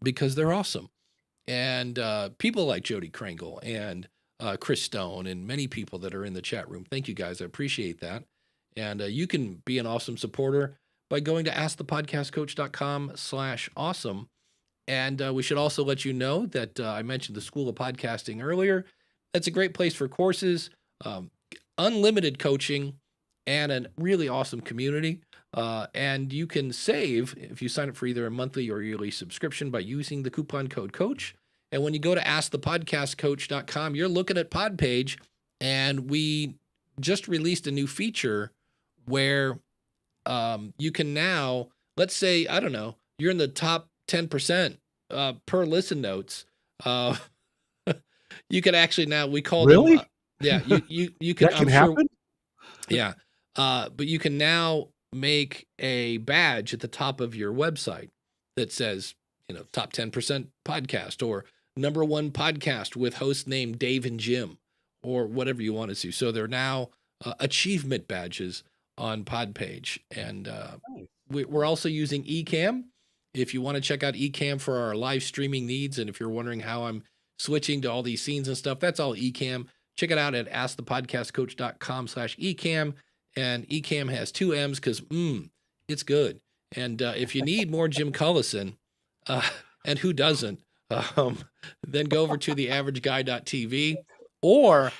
because they're awesome. And people like Jody Kringle and Chris Stone and many people that are in the chat room. Thank you guys. I appreciate that. And you can be an awesome supporter by going to askthepodcastcoach.com/awesome. And we should also let you know that I mentioned the School of Podcasting earlier. That's a great place for courses, unlimited coaching, and a really awesome community. And you can save if you sign up for either a monthly or yearly subscription by using the coupon code COACH. And when you go to askthepodcastcoach.com, you're looking at Podpage, and we just released a new feature where you can now, let's say, I don't know, you're in the top 10% per listen notes. You can actually now, we call really? them. Yeah, you can. That can happen? Yeah. But you can now make a badge at the top of your website that says, top 10% podcast, or #1 podcast with host name Dave and Jim, or whatever you want to see. So they're now achievement badges on Podpage. And we're also using Ecamm. If you want to check out Ecamm for our live streaming needs, and if you're wondering how I'm switching to all these scenes and stuff, that's all Ecamm. Check it out at askthepodcastcoach.com/Ecamm. And Ecamm has 2 M's because it's good. And if you need more Jim Cullison, and who doesn't, then go over to theaverageguy.tv. Or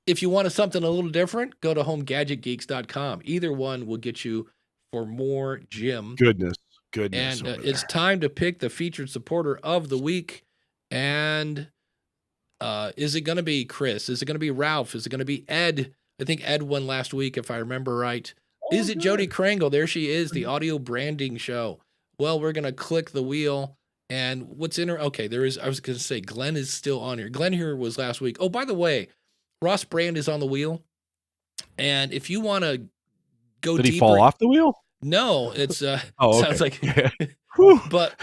if you want something a little different, go to homegadgetgeeks.com. Either one will get you for more Jim. Goodness. And it's time to pick the featured supporter of the week. And is it going to be Chris? Is it going to be Ralph? Is it going to be Ed? I think Ed won last week, if I remember right. Is it Jody Kringle? There she is, the audio branding show. Well, we're going to click the wheel. And what's in her? Okay, I was going to say, Glenn is still on here. Glenn here was last week. Oh, by the way, Ross Brand is on the wheel. And if you want to go deeper. Did he fall off the wheel? No, it's sounds like, but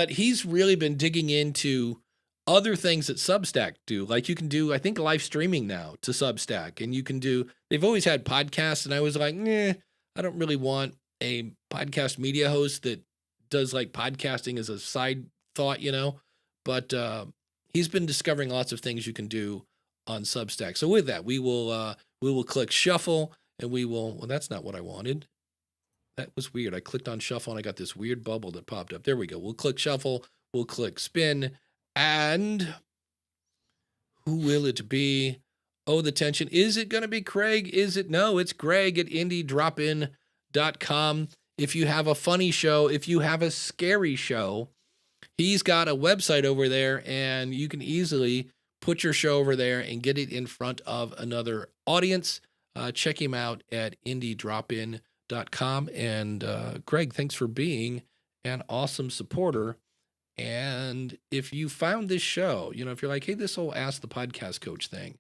he's really been digging into other things that Substack do. Like you can do, I think, live streaming now to Substack, and you can do, they've always had podcasts, and I was like, I don't really want a podcast media host that does like podcasting as a side thought, but he's been discovering lots of things you can do on Substack. So with that, we will click shuffle, and well, that's not what I wanted. That was weird. I clicked on shuffle and I got this weird bubble that popped up. There we go. We'll click shuffle. We'll click spin. And who will it be? Oh, the tension. Is it going to be Craig? Is it? No, it's Greg at indiedropin.com. If you have a funny show, if you have a scary show, he's got a website over there, and you can easily put your show over there and get it in front of another audience. Check him out at indiedropin.com. And Greg, thanks for being an awesome supporter. And if you found this show, if you're like, hey, this whole Ask the Podcast Coach thing,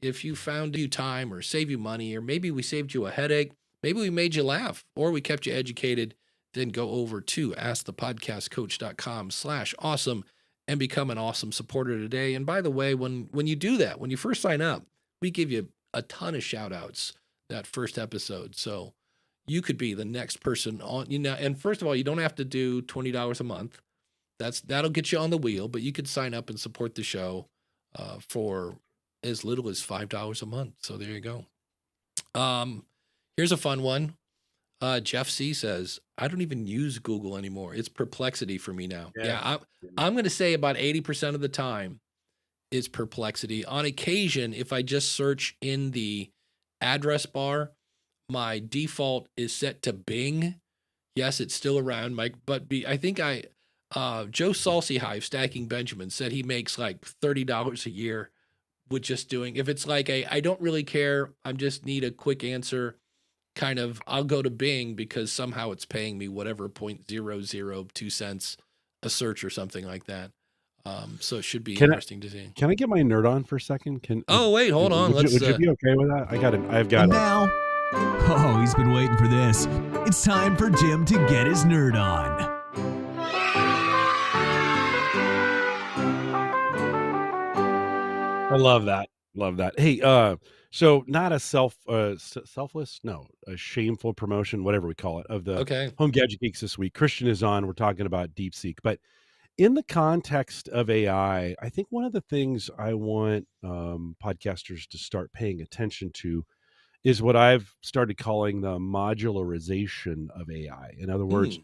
if you found you time or save you money, or maybe we saved you a headache, maybe we made you laugh, or we kept you educated, then go over to askthepodcastcoach.com/awesome and become an awesome supporter today. And by the way, when you do that, when you first sign up, we give you a ton of shout outs that first episode. So you could be the next person on, and first of all, you don't have to do $20 a month. That'll get you on the wheel, but you could sign up and support the show for as little as $5 a month. So there you go. Here's a fun one. Jeff C says, I don't even use Google anymore. It's Perplexity for me now. Yeah, I'm going to say about 80% of the time it's Perplexity. On occasion, if I just search in the address bar, my default is set to Bing. Yes, it's still around, Mike, but I think Joe Salsy Hive, Stacking Benjamin, said he makes like $30 a year with just doing, if it's like I don't really care, I just need a quick answer, kind of, I'll go to Bing because somehow it's paying me whatever 0.002 cents a search or something like that. So it should be interesting to see. Can I get my nerd on for a second? Wait, hold on. Would you be okay with that? I've got And now, oh, he's been waiting for this. It's time for Jim to get his nerd on. I love that. Love that. Hey, so not a selfless, no, a shameful promotion, whatever we call it, of the Home Gadget Geeks this week. Christian is on. We're talking about DeepSeek, but in the context of AI, I think one of the things I want podcasters to start paying attention to is what I've started calling the modularization of AI. In other words,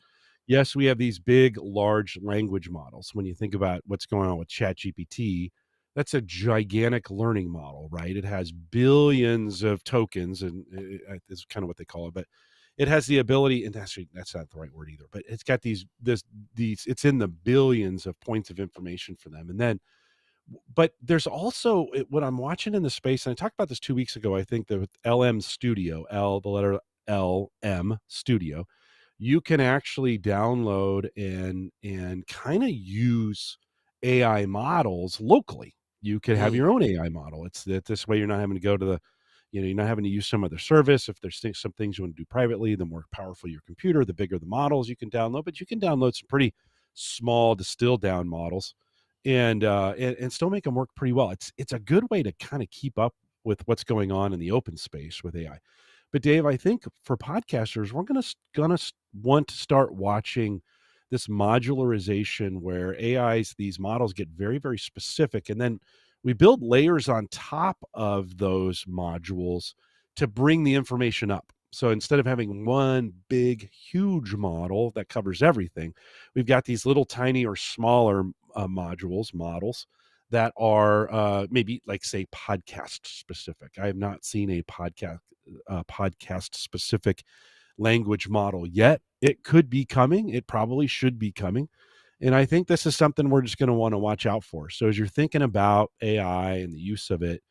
yes, we have these big, large language models. When you think about what's going on with ChatGPT, that's a gigantic learning model, right? It has billions of tokens, and is kind of what they call it, but it has the ability, and actually that's not the right word either, but it's got these, it's in the billions of points of information for them. And then, but there's also what I'm watching in the space, and I talked about this 2 weeks ago, I think, that with LM Studio, the letter LM Studio, you can actually download and kind of use AI models locally. You can have your own AI model. It's that this way you're not having to go to the, you're not having to use some other service. If there's some things you want to do privately, the more powerful your computer, the bigger the models you can download. But you can download some pretty small distilled down models and still make them work pretty well. It's a good way to kind of keep up with what's going on in the open space with AI. But Dave, I think for podcasters, we're gonna want to start watching this modularization where these models get very, very specific. And then we build layers on top of those modules to bring the information up. So instead of having one big, huge model that covers everything, we've got these little tiny or smaller models that are maybe like, say, podcast specific. I have not seen a podcast specific language model yet. It could be coming. It probably should be coming. And I think this is something we're just going to want to watch out for. So as you're thinking about AI and the use of it,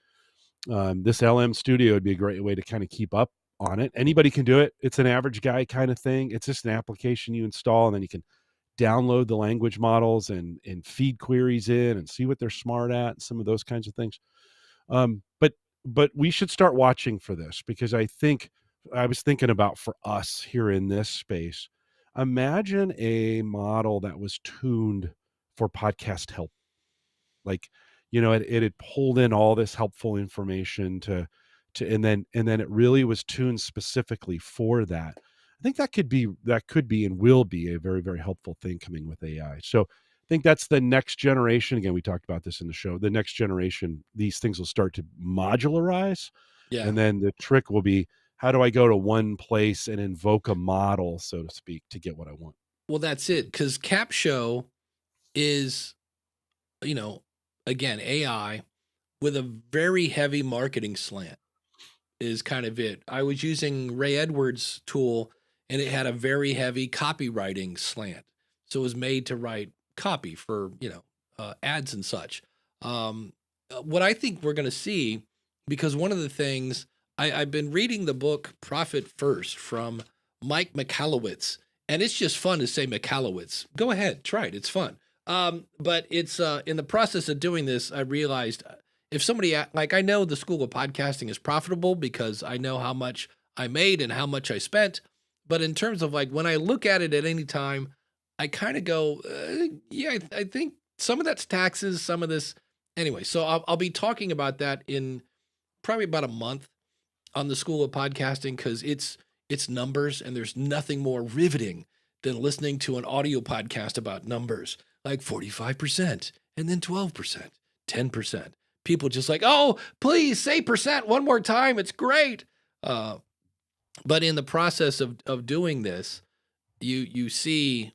this LM Studio would be a great way to kind of keep up on it. Anybody can do it. It's an average guy kind of thing. It's just an application you install, and then you can download the language models and feed queries in and see what they're smart at and some of those kinds of things. But we should start watching for this, because I was thinking about, for us here in this space, imagine a model that was tuned for podcast help. Like, it had pulled in all this helpful information and then it really was tuned specifically for that. I think that could be and will be a very, very helpful thing coming with AI. So I think that's the next generation. Again, we talked about this in the show. The next generation, these things will start to modularize. Yeah. And then the trick will be, how do I go to one place and invoke a model, so to speak, to get what I want? Well, that's it. Because Capshow is, again, AI with a very heavy marketing slant is kind of it. I was using Ray Edwards' tool, and it had a very heavy copywriting slant. So it was made to write copy for, ads and such. What I think we're going to see, because one of the things, I've been reading the book Profit First from Mike Michalowicz, and it's just fun to say Michalowicz. Go ahead, try it. It's fun. But it's in the process of doing this, I realized if somebody, like, I know the School of Podcasting is profitable because I know how much I made and how much I spent. But in terms of like when I look at it at any time, I kind of go, yeah, I think some of that's taxes, some of this. Anyway, so I'll be talking about that in probably about a month on the School of Podcasting because it's numbers and there's nothing more riveting than listening to an audio podcast about numbers like 45% and then 12%, 10%. People just like, oh, please say percent one more time. It's great. But in the process of doing this, you see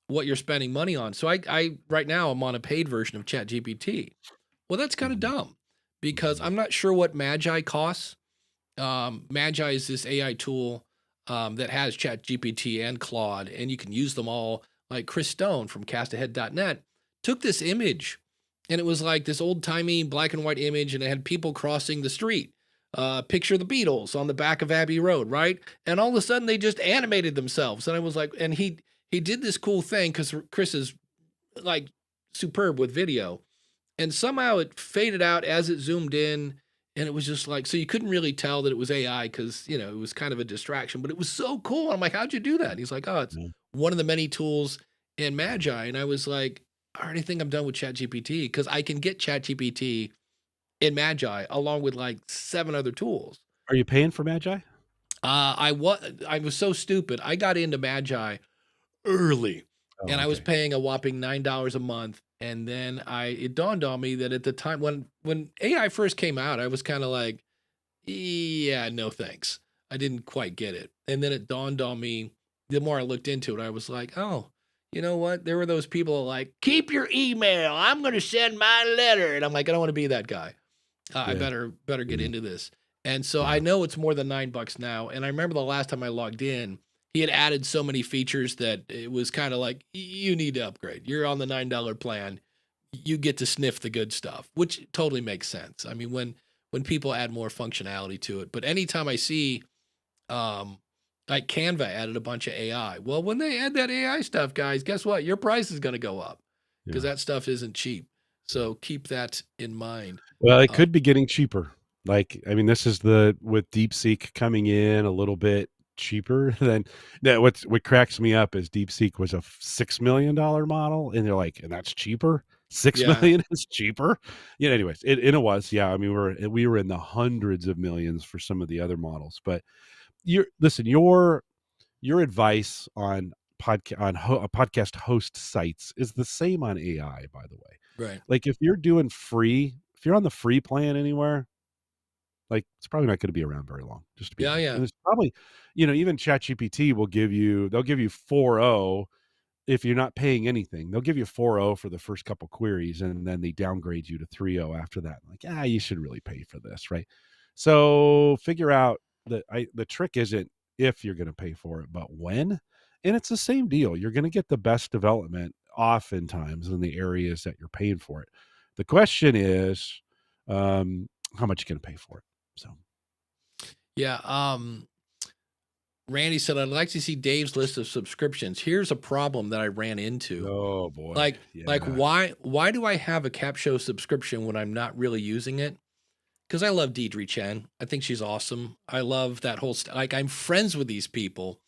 what you're spending money on. So I right now I'm on a paid version of ChatGPT. Well, that's kind of dumb because I'm not sure what Magi costs. Magi is this AI tool that has ChatGPT and Claude, and you can use them all. Like Chris Stone from castahead.net took this image, and it was like this old timey black and white image, and it had people crossing the street. Picture the Beatles on the back of Abbey Road, right? And all of a sudden they just animated themselves, and I was like, and he did this cool thing because Chris is like superb with video, and somehow it faded out as it zoomed in. And it was just like, so you couldn't really tell that it was AI because, it was kind of a distraction, but it was so cool. I'm like, how'd you do that? And he's like, oh, it's Yeah. one of the many tools in Magi. And I was like, I already think I'm done with ChatGPT because I can get ChatGPT in Magi along with like 7 other tools. Are you paying for Magi? I was so stupid. I got into Magi early Oh, and I was okay. paying a whopping $9 a month. And then it dawned on me that at the time when AI first came out, I was kind of like, yeah, no thanks. I didn't quite get it. And then it dawned on me, the more I looked into it, I was like, oh, you know what? There were those people like, keep your email. I'm going to send my letter. And I'm like, I don't want to be that guy. I Yeah. better get Mhm. into this. And so I Yeah. know it's more than $9 now. And I remember the last time I logged in, he had added so many features that it was kind of like, you need to upgrade. You're on the $9 plan. You get to sniff the good stuff, which totally makes sense. I mean, when people add more functionality to it, but anytime I see um like Canva added a bunch of AI. Well, when they add that AI stuff, guys, guess what? Your price is going to go up because Yeah. that stuff isn't cheap. So keep that in mind. Well, it Uh, could be getting cheaper. Like, I mean, this is with DeepSeek coming in a little bit cheaper than that. What cracks me up is DeepSeek was a $6 million model, and they're like, and that's cheaper. Six yeah. million is cheaper. Yeah. Anyways, it was. Yeah. I mean, we were in the hundreds of millions for some of the other models, but listen, your advice on podcast host sites is the same on AI, by the way. Right. Like if you're on the free plan anywhere, like it's probably not going to be around very long, just to be Yeah, honest. yeah. And it's probably, even ChatGPT they'll give you 4.0 if you're not paying anything. They'll give you 4.0 for the first couple queries and then they downgrade you to 3.0 after that. Like, you should really pay for this, right? So figure out the trick isn't if you're going to pay for it, but when. And it's the same deal. You're going to get the best development oftentimes in the areas that you're paying for it. The question is, how much you going to pay for it. So, Yeah. Randy said, I'd like to see Dave's list of subscriptions. Here's a problem that I ran into. oh boy, Like yeah, why do I have a Cap Show subscription when I'm not really using it? Because I love Deidre Chen. I think she's awesome. I love that whole like I'm friends with these people,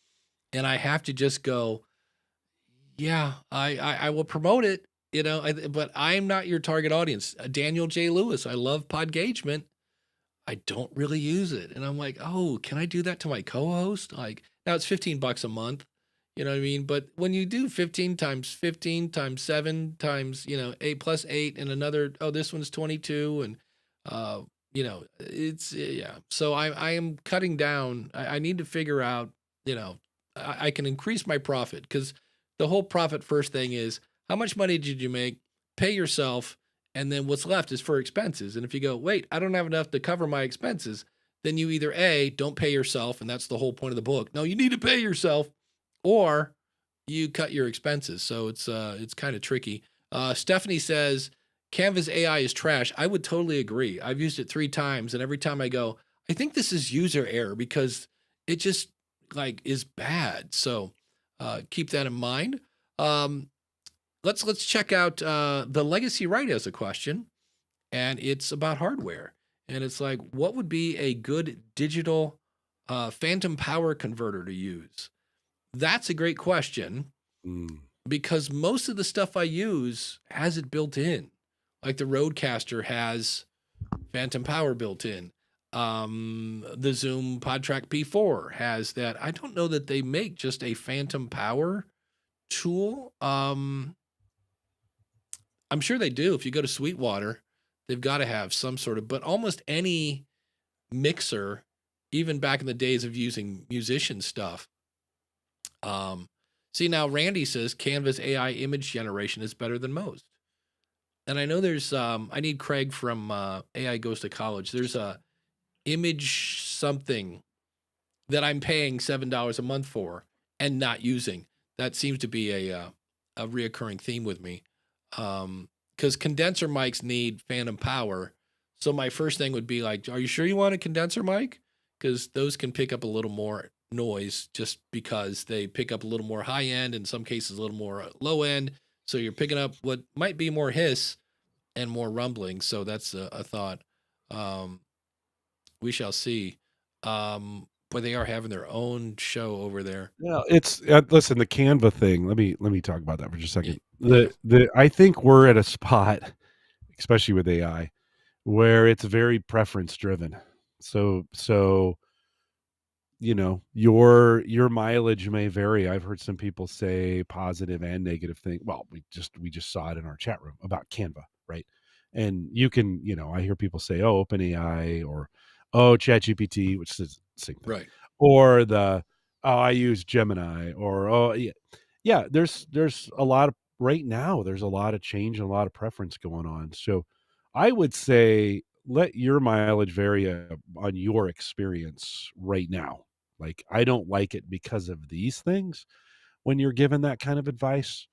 and I have to just go, yeah, I will promote it, but I'm not your target audience. Daniel J. Lewis, I love Podgagement. I don't really use it. And I'm like, oh, can I do that to my co-host? Like now it's $15 a month. You know what I mean? But when you do 15 times 15 times 7 times, 8 plus 8 and another, oh, this one's 22. And, it's, yeah. So I am cutting down. I need to figure out, I can increase my profit because the whole profit first thing is how much money did you make? Pay yourself. And then what's left is for expenses. And if you go, wait, I don't have enough to cover my expenses, then you either A, don't pay yourself. And that's the whole point of the book. No, you need to pay yourself, or you cut your expenses. So it's kind of tricky. Stephanie says Canva's AI is trash. I would totally agree. I've used it 3 times, and every time I go, I think this is user error because it just like is bad. So keep that in mind. Let's check out the Legacy Right as a question, and it's about hardware. And it's like, what would be a good digital phantom power converter to use? That's a great question Mm. because most of the stuff I use has it built in. Like the Rodecaster has Phantom Power built in. The Zoom PodTrack P4 has that. I don't know that they make just a Phantom Power tool. I'm sure they do. If you go to Sweetwater, they've got to have some sort of, but almost any mixer, even back in the days of using musician stuff. See, now Randy says Canva's AI image generation is better than most. And I know there's, I need Craig from AI Goes to College. There's a image something that I'm paying $7 a month for and not using. That seems to be a reoccurring theme with me. Because condenser mics need phantom power. So my first thing would be like, are you sure you want a condenser mic? Because those can pick up a little more noise just because they pick up a little more high end, in some cases a little more low end. So you're picking up what might be more hiss and more rumbling. So that's a thought. We shall see. But they are having their own show over there. Yeah, it's listen, the Canva thing. Let me talk about that for just a Yeah. second. The I think we're at a spot, especially with AI, where it's very preference driven. So your mileage may vary. I've heard some people say positive and negative thing. Well, we just saw it in our chat room about Canva, right? And you can, I hear people say, "Oh, OpenAI," or "Oh, ChatGPT," which is the same thing, Right. or "Oh, I use Gemini," or "Oh, yeah." Yeah, there's a lot of right now. There's a lot of change and a lot of preference going on. So, I would say let your mileage vary on your experience right now. Like, I don't like it because of these things when you're given that kind of advice.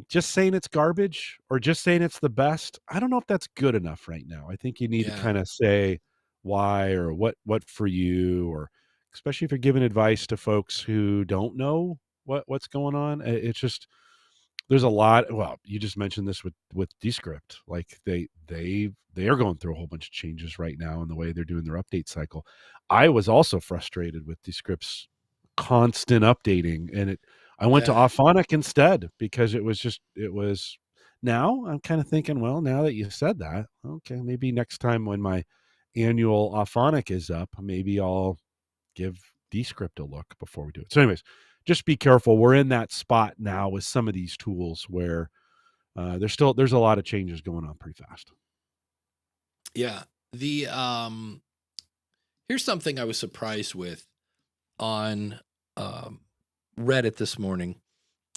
Just saying it's garbage or just saying it's the best, I don't know if that's good enough right now. I think you need to Yeah. kind of say why or what for you, or especially if you're giving advice to folks who don't know what's going on. It's just there's a lot. Well, you just mentioned this with Descript. Like they are going through a whole bunch of changes right now in the way they're doing their update cycle. I was also frustrated with Descript's constant updating, and I went to Yeah. Auphonic instead because it was. Now I'm kind of thinking, well, now that you said that, okay, maybe next time when my annual Auphonic is up, maybe I'll give Descript a look before we do it. So, anyways, just be careful. We're in that spot now with some of these tools where there's a lot of changes going on pretty fast. Yeah. The here's something I was surprised with on um Reddit this morning.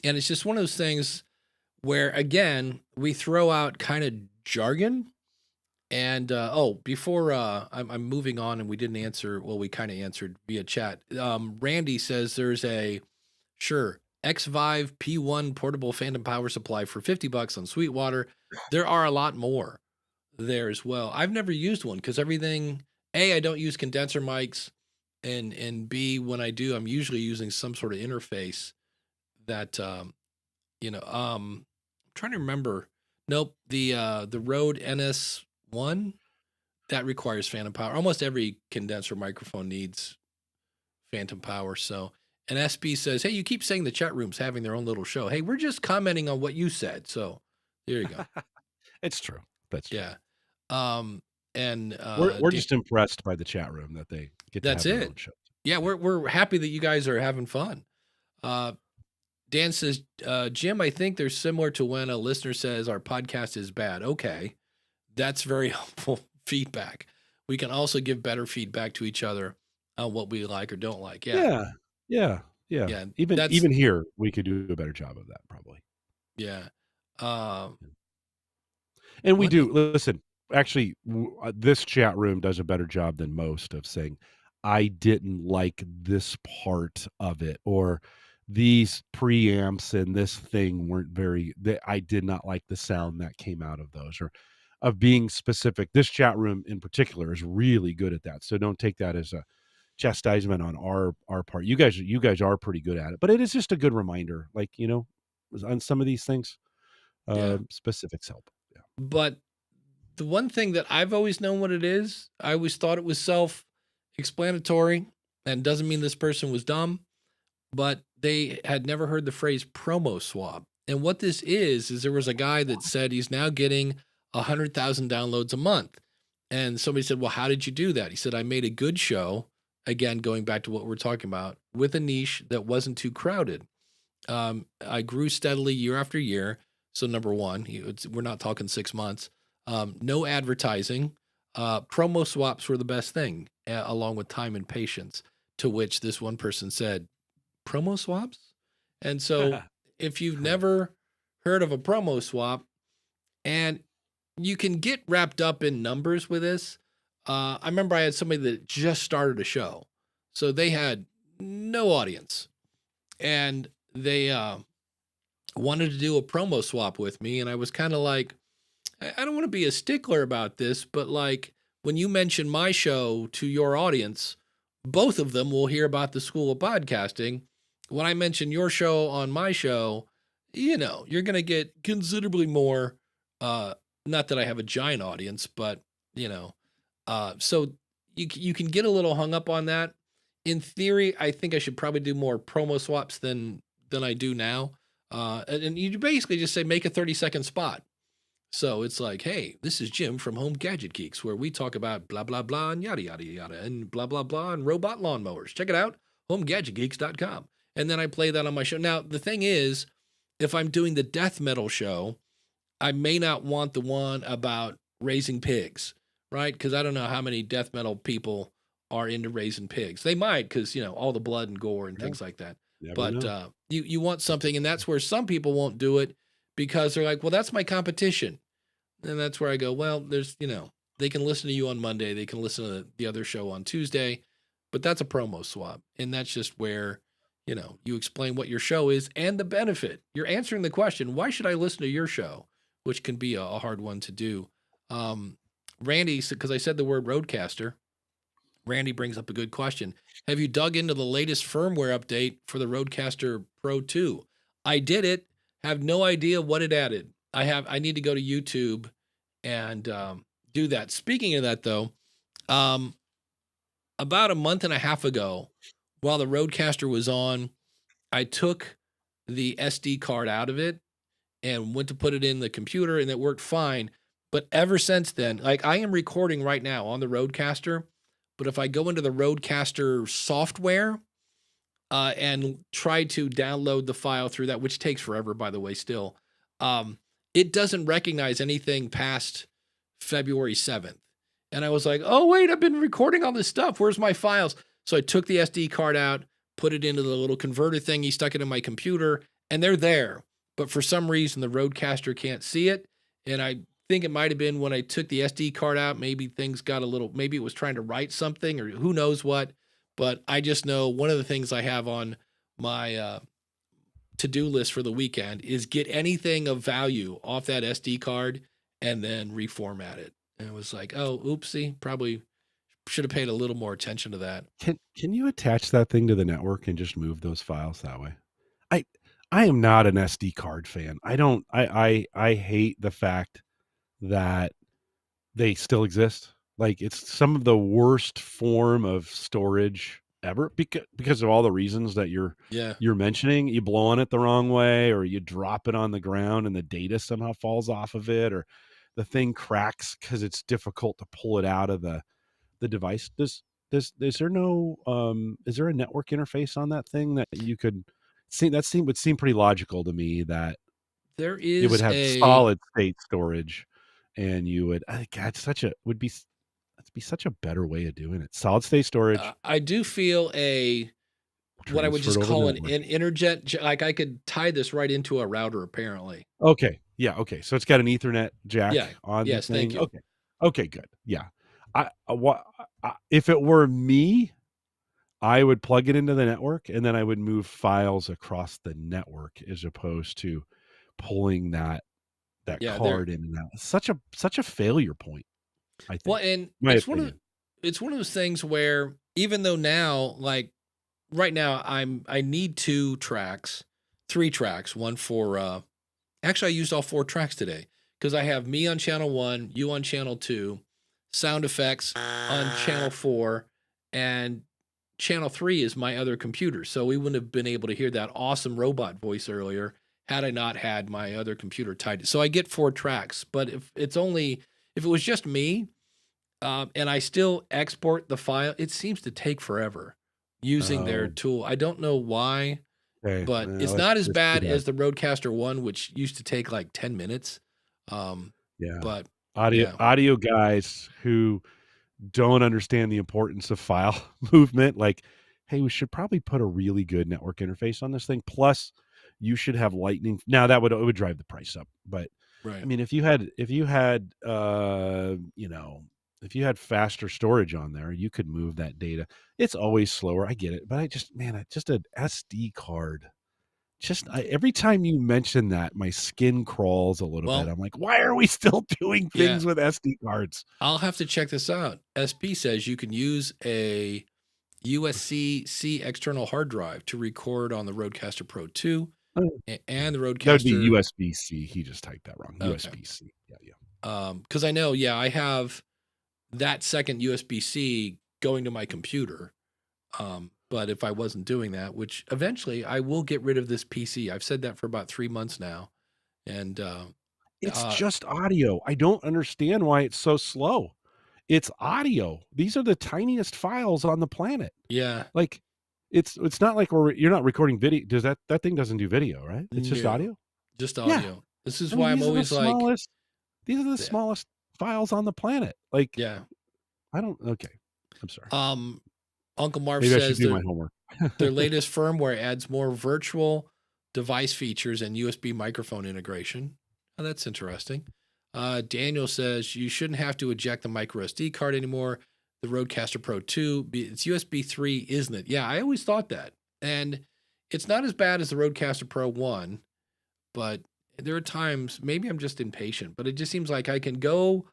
And it's just one of those things where again, we throw out kind of jargon. And before I'm moving on and we didn't answer, well, we kind of answered via chat. Randy says there's a sure X5 P1 portable phantom power supply for $50 on Sweetwater. There are a lot more there as well. I've never used one because everything, A, I don't use condenser mics, and B, when I do, I'm usually using some sort of interface that I'm trying to remember. Nope, the Rode NS1 that requires phantom power. Almost every condenser microphone needs phantom power. So, and SB says, "Hey, you keep saying the chat room's having their own little show. Hey, we're just commenting on what you said." So, there you go. It's true. That's true. Yeah. Um, and We're just impressed by the chat room that they get to that's have their it. own show. Yeah, we're happy that you guys are having fun. Uh, Dan says, Jim, I think they're similar to when a listener says our podcast is bad. Okay, that's very helpful feedback. We can also give better feedback to each other on what we like or don't like. Yeah, Yeah, yeah, yeah. yeah, Even that's even here, we could do a better job of that probably. yeah. Um, And we what? do. Listen, actually, this chat room does a better job than most of saying, I didn't like this part of it, or these preamps and this thing weren't I did not like the sound that came out of those, or of being specific. This chat room in particular is really good at that. So don't take that as a chastisement on our part. You guys are pretty good at it, but it is just a good reminder, like, on some of these things, Yeah, specifics help. Yeah. but the one thing that I've always known what it is, I always thought it was self-explanatory, and doesn't mean this person was dumb. but they had never heard the phrase promo swap. And what this is there was a guy that said he's now getting 100,000 downloads a month. And somebody said, well, how did you do that? He said, I made a good show. Again, going back to what we're talking about, with a niche that wasn't too crowded. I grew steadily year after year. So number one, we're not talking 6 months. No advertising. Promo swaps were the best thing, along with time and patience. To which this one person said, promo swaps? And so if you've never heard of a promo swap, and you can get wrapped up in numbers with this. I remember I had somebody that just started a show. So they had no audience. And they wanted to do a promo swap with me. And I was kind of like, I don't want to be a stickler about this, but like when you mention my show to your audience, both of them will hear about the School of Podcasting. When I mention your show on my show, you're going to get considerably more, not that I have a giant audience, but so you can get a little hung up on that. In theory, I think I should probably do more promo swaps than I do now. And you basically just say, make a 30-second spot. So it's like, hey, this is Jim from Home Gadget Geeks, where we talk about blah, blah, blah, and yada, yada, yada, and blah, blah, blah, and robot lawnmowers. Check it out, homegadgetgeeks.com. And then I play that on my show. Now, the thing is, if I'm doing the death metal show, I may not want the one about raising pigs, right? Because I don't know how many death metal people are into raising pigs. They might, because, all the blood and gore and things like that. But you want something, and that's where some people won't do it because they're like, well, that's my competition. And that's where I go, well, there's, they can listen to you on Monday. They can listen to the other show on Tuesday, but that's a promo swap. And that's just where, you explain what your show is and the benefit. You're answering the question, why should I listen to your show? Which can be a hard one to do. Randy, because I said the word Roadcaster, Randy brings up a good question. Have you dug into the latest firmware update for the Roadcaster Pro 2? I did it. Have no idea what it added. I need to go to YouTube and do that. Speaking of that, though, about a month and a half ago, while the Roadcaster was on, I took the SD card out of it and went to put it in the computer, and it worked fine. But ever since then, like I am recording right now on the Roadcaster, but if I go into the Roadcaster software and try to download the file through that, which takes forever, by the way, still, it doesn't recognize anything past February 7th. And I was like, oh, wait, I've been recording all this stuff. Where's my files? So I took the SD card out, put it into the little converter thing. He stuck it in my computer, and they're there. But for some reason, the Roadcaster can't see it. And I think it might have been when I took the SD card out, maybe things got maybe it was trying to write something or who knows what. But I just know one of the things I have on my to-do list for the weekend is get anything of value off that SD card and then reformat it. And it was like, oh, oopsie, probably should have paid a little more attention to that. Can you attach that thing to the network and just move those files that way? I am not an SD card fan. I hate the fact that they still exist. Like it's some of the worst form of storage ever because of all the reasons that you're mentioning. You blow on it the wrong way, or you drop it on the ground and the data somehow falls off of it, or the thing cracks because it's difficult to pull it out of the device. Is there a network interface on that thing that you could see? Would seem pretty logical to me that there is it would have solid state storage, and you would God, that'd be such a better way of doing it. Solid state storage. I do feel what I would just call an interjet. Like I could tie this right into a router, apparently. Okay. Yeah. Okay. So it's got an Ethernet jack on the thing. Thank you. Okay. Okay. Good. Yeah. If it were me, I would plug it into the network and then I would move files across the network as opposed to pulling that card in and out. Such a failure point, I think. Well, and it's one of those things where even though now, like right now, I need 3 tracks, one for actually I used all 4 tracks today because I have me on channel 1, you on channel 2, sound effects on channel 4, and channel 3 is my other computer. So we wouldn't have been able to hear that awesome robot voice earlier had I not had my other computer tied. So I get 4 tracks, but if it was just me, and I still export the file, it seems to take forever using their Oh, tool. I don't know why, okay. but it's Well, not as that's too bad bad. as the Rodecaster 1, which used to take like 10 minutes. Yeah. But Audio yeah, audio guys who don't understand the importance of file movement, like, hey, we should probably put a really good network interface on this thing. Plus, you should have lightning. Now that would it would drive the price up. But I right. mean, if you had if you had faster storage on there, you could move that data. It's always slower. I get it, but just an SD card. Every time you mention that, my skin crawls a little bit. Well, I'm like, why are we still doing yeah, things with SD cards? I'll have to check this out. SP says you can use a USB-C external hard drive to record on the Rodecaster Pro 2 and the That would be Rodecaster. USB-C. He just typed that wrong. Okay. USB-C. Yeah. Because I know, I have that second USB-C going to my computer. But if I wasn't doing that, which eventually I will get rid of this PC. I've said that for about 3 months now. And It's uh, just audio. I don't understand why it's so slow. It's audio. These are the tiniest files on the planet. yeah, Like, it's not like you're not recording video. Does that thing doesn't do video, right? It's just no, audio? just Yeah. audio. This is I mean, why I'm always like, these are the yeah, smallest files on the planet. Like, yeah. I don't okay. I'm sorry. Uncle Marv Maybe I should says do my homework. their latest firmware adds more virtual device features and USB microphone integration. Oh, that's interesting. Daniel says you shouldn't have to eject the micro SD card anymore. The Rodecaster Pro 2, it's USB 3, isn't it? Yeah, I always thought that. And it's not as bad as the Rodecaster Pro 1, but there are times, maybe I'm just impatient, but it just seems like I can go,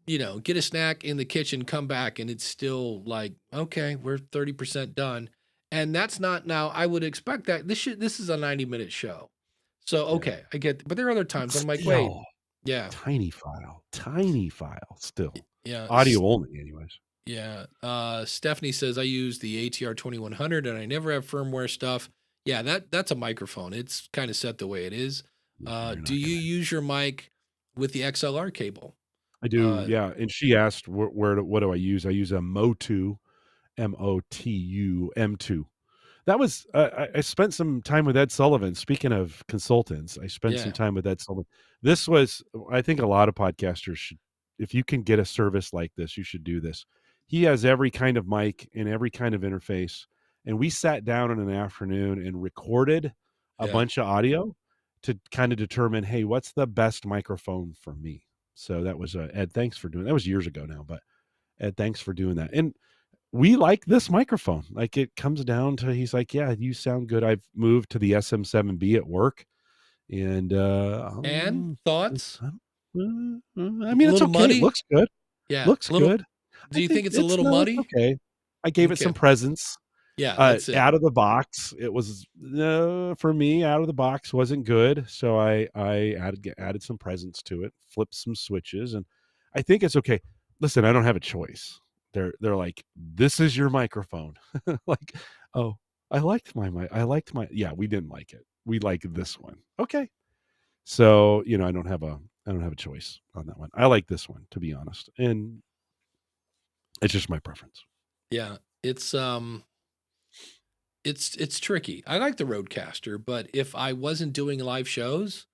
get a snack in the kitchen, come back, and it's still like, okay, we're 30% done. And that's not now, I would expect that this is a 90-minute show. So, Yeah. okay, I get, but there are other But times I'm like, wait, still, yeah, tiny file still. yeah, Audio only anyways. yeah. Stephanie says I use the ATR 2100 and I never have firmware stuff. Yeah, that's a microphone. It's kind of set the way it is. You're Do not you gonna use your mic with the XLR cable? I do, Uh, yeah, and she asked what do I use? I use a Motu, Motu M2. That was I spent some time with Ed Sullivan. Speaking of consultants, I spent some yeah, time with Ed Sullivan. This was I think a lot of podcasters should if you can get a service like this, you should do this. He has every kind of mic and every kind of interface, and we sat down in an afternoon and recorded a yeah. bunch of audio to kind of determine, hey, what's the best microphone for me? So that was Ed. Thanks for doing that. Was years ago now, but Ed, thanks for doing that. And we like this microphone. Like it comes down to he's like, yeah, you sound good. I've moved to the SM7B at work, and And thoughts? I A mean, it's little okay. It muddy? looks good. Yeah, Looks a little. good. Do I you think think it's a little it's muddy? okay. I gave it Okay. some presents. Yeah, that's it. Out of the box, it was for me. Out of the box wasn't good, so I added some presents to it, flipped some switches, and I think it's okay. Listen, I don't have a choice. They're like, this is your microphone. Like, oh, I liked my mic. Yeah, we didn't like it. We like this one. Okay, so I don't have a choice on that one. I like this one, to be honest, and it's just my preference. Yeah, it's tricky. I like the Rodecaster, but if I wasn't doing live shows,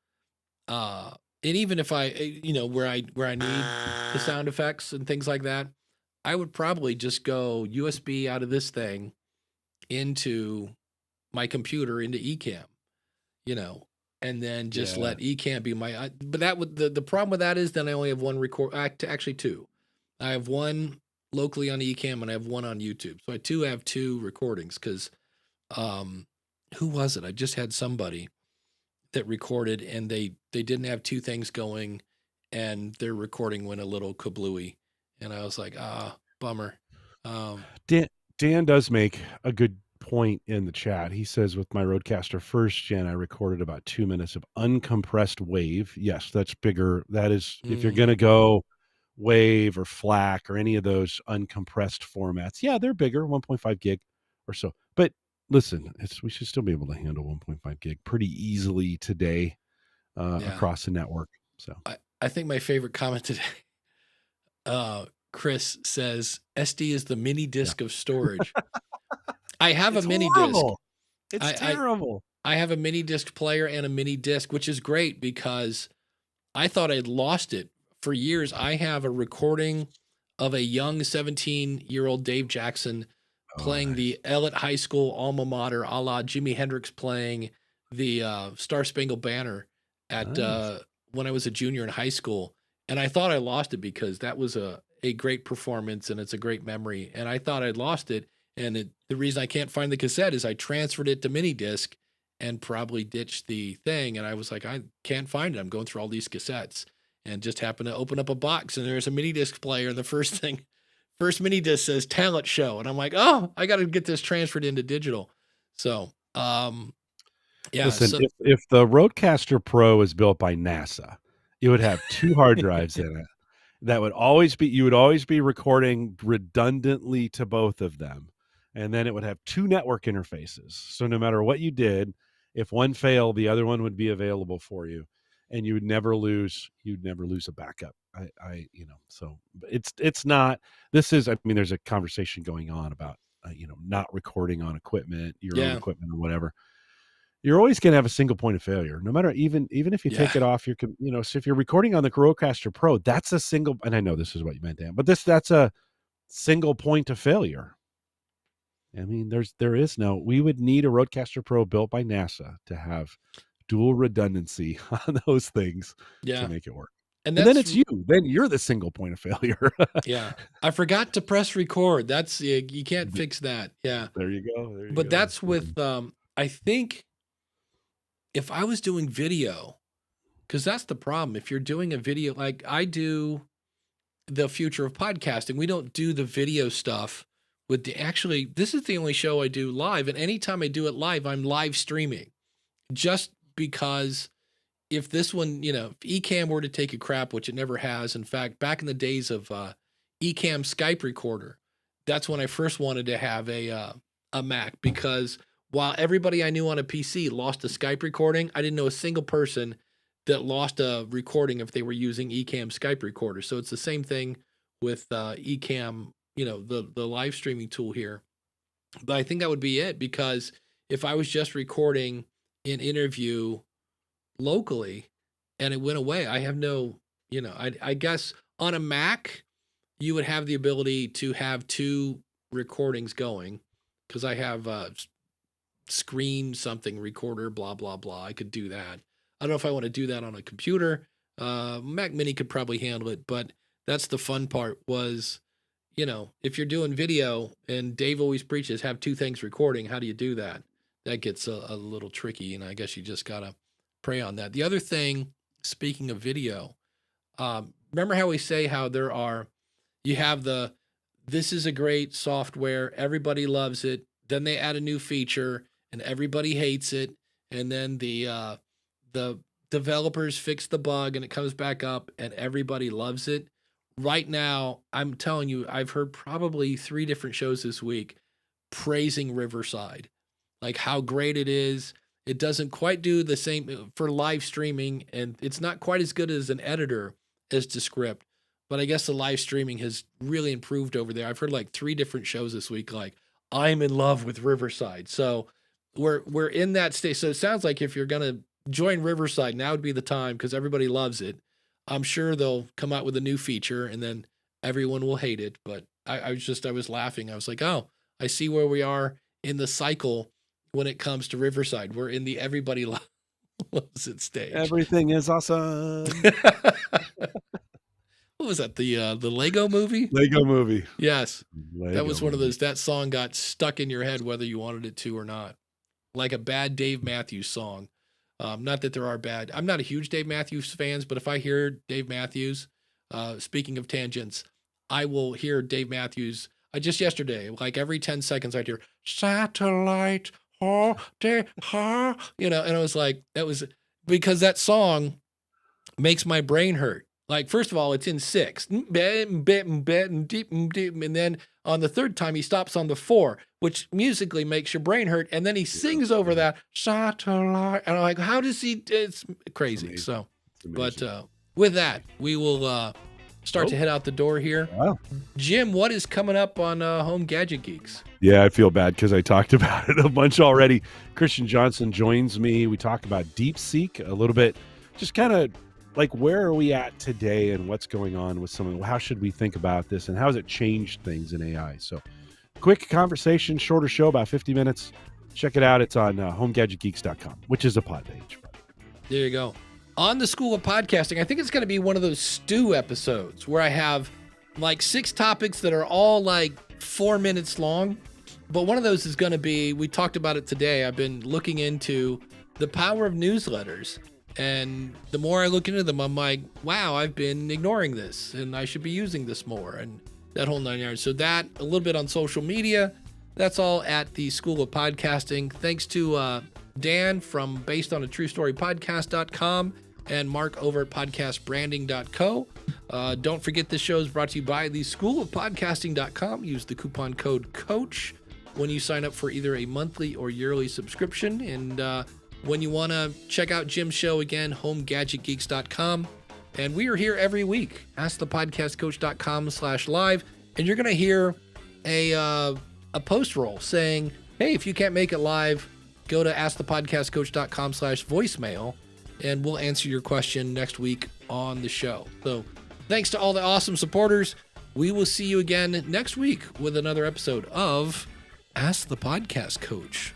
and even if where I need the sound effects and things like that, I would probably just go USB out of this thing into my computer into Ecamm, and then just Yeah. let Ecamm be my. But that would the problem with that is then I only have one actually two. I have one locally on Ecamm and I have one on YouTube. So I have two recordings because who was it? I just had somebody that recorded and they didn't have two things going and their recording went a little kablooey. And I was like, bummer. Dan does make a good point in the chat. He says, with my Rodecaster first gen, I recorded about 2 minutes of uncompressed wave. Yes, that's bigger. That is, if you're going to go wave or FLAC or any of those uncompressed formats, yeah, they're bigger, 1.5 gig. or so. But listen, we should still be able to handle 1.5 gig pretty easily today Yeah. across the network. So I think my favorite comment today, Chris says, SD is the mini disc of storage. I have it's a mini horrible. disc. It's terrible. I have a mini disc player and a mini disc, which is great because I thought I'd lost it for years. I have a recording of a young 17-year-old Dave Jackson playing the Ellet High School alma mater, a la Jimi Hendrix playing the Star Spangled Banner at when I was a junior in high school. And I thought I lost it because that was a great performance and it's a great memory. And I thought I'd lost it. And the reason I can't find the cassette is I transferred it to mini disc and probably ditched the thing. And I was like, I can't find it. I'm going through all these cassettes and just happened to open up a box and there's a mini disc player. And the first mini disc says talent show. And I'm like, oh, I got to get this transferred into digital. So, yeah. Listen, if the Rodecaster Pro is built by NASA, it would have 2 hard drives in it. That would always be, you would always be recording redundantly to both of them. And then it would have 2 network interfaces. So no matter what you did, if one failed, the other one would be available for you. And you'd never lose a backup. So it's not, there's a conversation going on about, not recording on equipment, your own equipment or whatever. You're always going to have a single point of failure, no matter, even if you take it off your, so if you're recording on the Rodecaster Pro, that's a single, and I know this is what you meant, Dan, but that's a single point of failure. I mean, we would need a Rodecaster Pro built by NASA to have dual redundancy on those things to make it work. And then you're the single point of failure. Yeah. I forgot to press record. That's, you can't fix that. Yeah. There you go. But that's with, I think if I was doing video, because that's the problem. If you're doing a video, like I do the future of podcasting, we don't do the video stuff with this is the only show I do live. And anytime I do it live, I'm live streaming just because if this one, if Ecamm were to take a crap, which it never has. In fact, back in the days of Ecamm Skype recorder, that's when I first wanted to have a Mac, because while everybody I knew on a PC lost a Skype recording, I didn't know a single person that lost a recording if they were using Ecamm Skype recorder. So it's the same thing with Ecamm, the live streaming tool here. But I think that would be it, because if I was just recording an interview locally and it went away, I have no, I guess on a Mac, you would have the ability to have 2 recordings going, because I have screen something recorder, blah, blah, blah. I could do that. I don't know if I want to do that on a computer. Mac Mini could probably handle it, but that's the fun part was, if you're doing video, and Dave always preaches, have 2 things recording. How do you do that? That gets a little tricky, and I guess you just got to pray on that. The other thing, speaking of video, remember how we say how you have this is a great software, everybody loves it, then they add a new feature and everybody hates it, and then the developers fix the bug and it comes back up and everybody loves it. Right now, I'm telling you, I've heard probably 3 different shows this week praising Riverside, like how great it is. It doesn't quite do the same for live streaming, and it's not quite as good as an editor as Descript, but I guess the live streaming has really improved over there. I've heard like 3 different shows this week, like I'm in love with Riverside. So we're in that state. So it sounds like if you're going to join Riverside, now would be the time, because everybody loves it. I'm sure they'll come out with a new feature and then everyone will hate it. But I was laughing. I was like, oh, I see where we are in the cycle when it comes to Riverside. We're in the everybody loves it stage. Everything is awesome. What was that? The Lego movie? Lego movie. Yes. That was one of movie. those, that song got stuck in your head whether you wanted it to or not. Like a bad Dave Matthews song. Not that there are bad. I'm not a huge Dave Matthews fans, but if I hear Dave Matthews, speaking of tangents, I will hear Dave Matthews. Just yesterday, like every 10 seconds, I'd hear satellite, and I was like, that was because that song makes my brain hurt. Like, first of all, it's in 6, and then on the 3rd time, he stops on the 4, which musically makes your brain hurt. And then he sings over that satellite, and I'm like, how does he? It's crazy. Amazing. So, It's but amazing. with that, we will start to head out the door here. Wow. Jim, what is coming up on Home Gadget Geeks? Yeah, I feel bad because I talked about it a bunch already. Christian Johnson joins me. We talk about DeepSeek a little bit, just kind of like where are we at today and what's going on with some of how should we think about this and how has it changed things in AI? So quick conversation, shorter show, about 50 minutes. Check it out. It's on homegadgetgeeks.com, which is a pod page. There you go. On the School of Podcasting, I think it's going to be one of those stew episodes where I have like 6 topics that are all like 4 minutes long. But one of those is going to be, we talked about it today. I've been looking into the power of newsletters. And the more I look into them, I'm like, wow, I've been ignoring this and I should be using this more. And that whole 9 yards. So that, a little bit on social media. That's all at the School of Podcasting. Thanks to Dan from Based on a True Story Podcast.com and Mark over at podcastbranding.co. Don't forget this show is brought to you by the School of Podcasting.com. Use the coupon code COACH when you sign up for either a monthly or yearly subscription. And when you want to check out Jim's show again, homegadgetgeeks.com. And we are here every week. AskThePodcastCoach.com/live. And you're going to hear a post roll saying, hey, if you can't make it live, go to AskThePodcastCoach.com/voicemail. And we'll answer your question next week on the show. So thanks to all the awesome supporters. We will see you again next week with another episode of Ask the Podcast Coach.